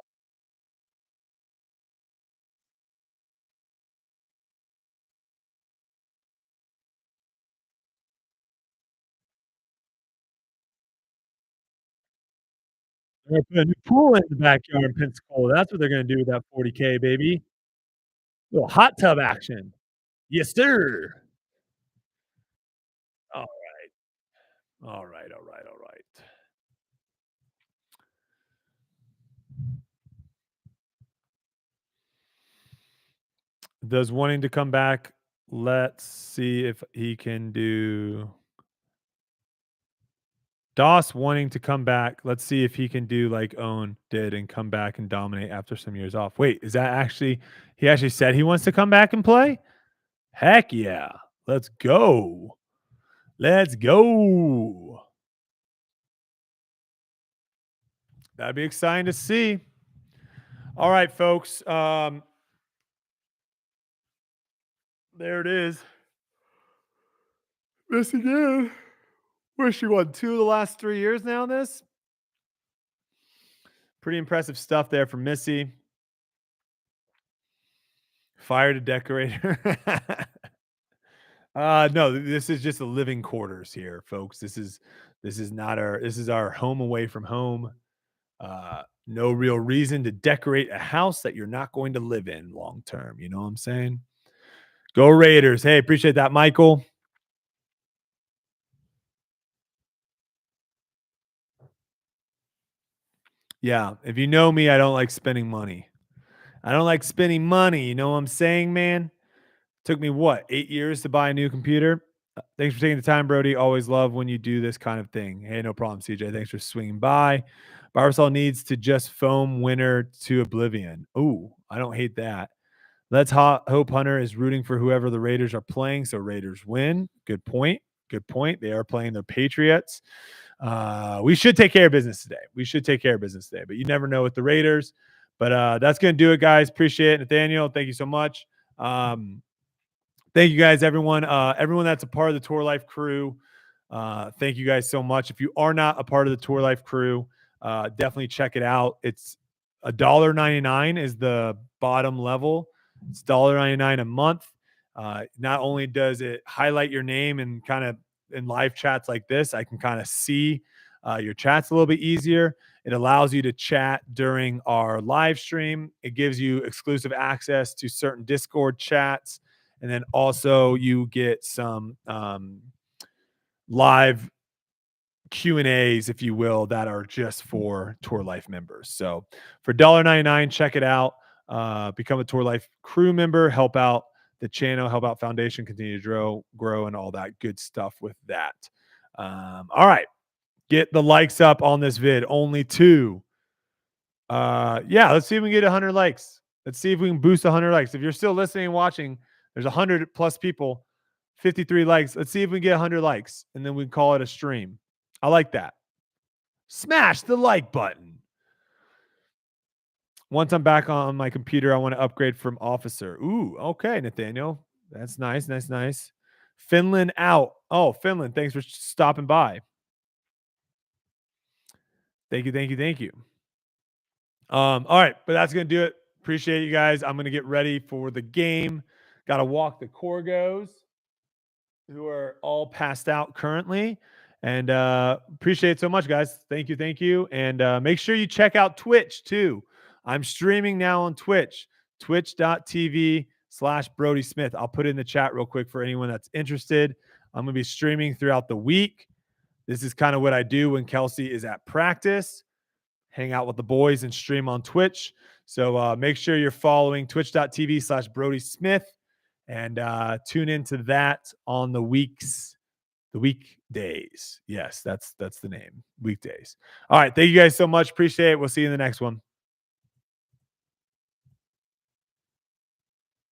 S1: They're gonna put a new pool in the backyard in Pensacola. That's what they're gonna do with that 40K, baby. Little hot tub action. Yes, sir. Oh, alright, alright, alright. Does wanting to come back, let's see if he can do Doss wanting to come back. Let's see if he can do like Owen did and come back and dominate after some years off. Wait, is that actually he actually said he wants to come back and play? Heck yeah. Let's go. Let's go. That'd be exciting to see. All right, folks. There it is. This again. Where's she won 2 of the last 3 years now in this? Pretty impressive stuff there from Missy. Fired a decorator. No, this is just the living quarters here, folks. This is not our this is our home away from home. No real reason to decorate a house that you're not going to live in long term. You know what I'm saying? Go Raiders. Hey, appreciate that, Michael. Yeah, if you know me, I don't like spending money. I don't like spending money. You know what I'm saying, man? Took me what, 8 years to buy a new computer? Thanks for taking the time, Brodie. Always love when you do this kind of thing. Hey, no problem, CJ. Thanks for swinging by. Barbasol needs to just foam winner to oblivion. Ooh, I don't hate that. Hope Hunter is rooting for whoever the Raiders are playing, so Raiders win. Good point. Good point. They are playing the Patriots. We should take care of business today. We should take care of business today, but you never know with the Raiders. But that's going to do it, guys. Appreciate it. Nathaniel, thank you so much. Thank you guys, everyone. Everyone that's a part of the Tour Life crew. Thank you guys so much. If you are not a part of the Tour Life crew, definitely check it out. It's $1.99 is the bottom level. It's $1.99 a month. Not only does it highlight your name and kind of in live chats like this, I can kind of see your chats a little bit easier. It allows you to chat during our live stream. It gives you exclusive access to certain Discord chats. And then also you get some live Q&As, if you will, that are just for Tour Life members. So for $1.99, check it out. Become a Tour Life crew member, help out the channel, help out Foundation, continue to grow, and all that good stuff with that. All right. Get the likes up on this vid. Only 2. Yeah, let's see if we can get 100 likes. Let's see if we can boost 100 likes. If you're still listening and watching, there's 100 plus people, 53 likes. Let's see if we can get 100 likes, and then we can call it a stream. I like that. Smash the like button. Once I'm back on my computer, I want to upgrade from officer. Ooh, okay, Nathaniel. That's nice, nice, nice. Finland out. Oh, Finland, thanks for stopping by. Thank you, thank you, thank you. All right, but that's gonna do it. Appreciate you guys. I'm gonna get ready for the game. Got to walk the Corgos, who are all passed out currently. And appreciate it so much, guys. Thank you, thank you. And make sure you check out Twitch too. I'm streaming now on Twitch. twitch.tv/Brodie Smith. I'll put it in the chat real quick for anyone that's interested. I'm going to be streaming throughout the week. This is kind of what I do when Kelsey is at practice, hang out with the boys and stream on Twitch. So make sure you're following twitch.tv/Brodie Smith and tune into that on the weekdays. Yes, that's the name. Weekdays. All right. Thank you guys so much. Appreciate it. We'll see you in the next one.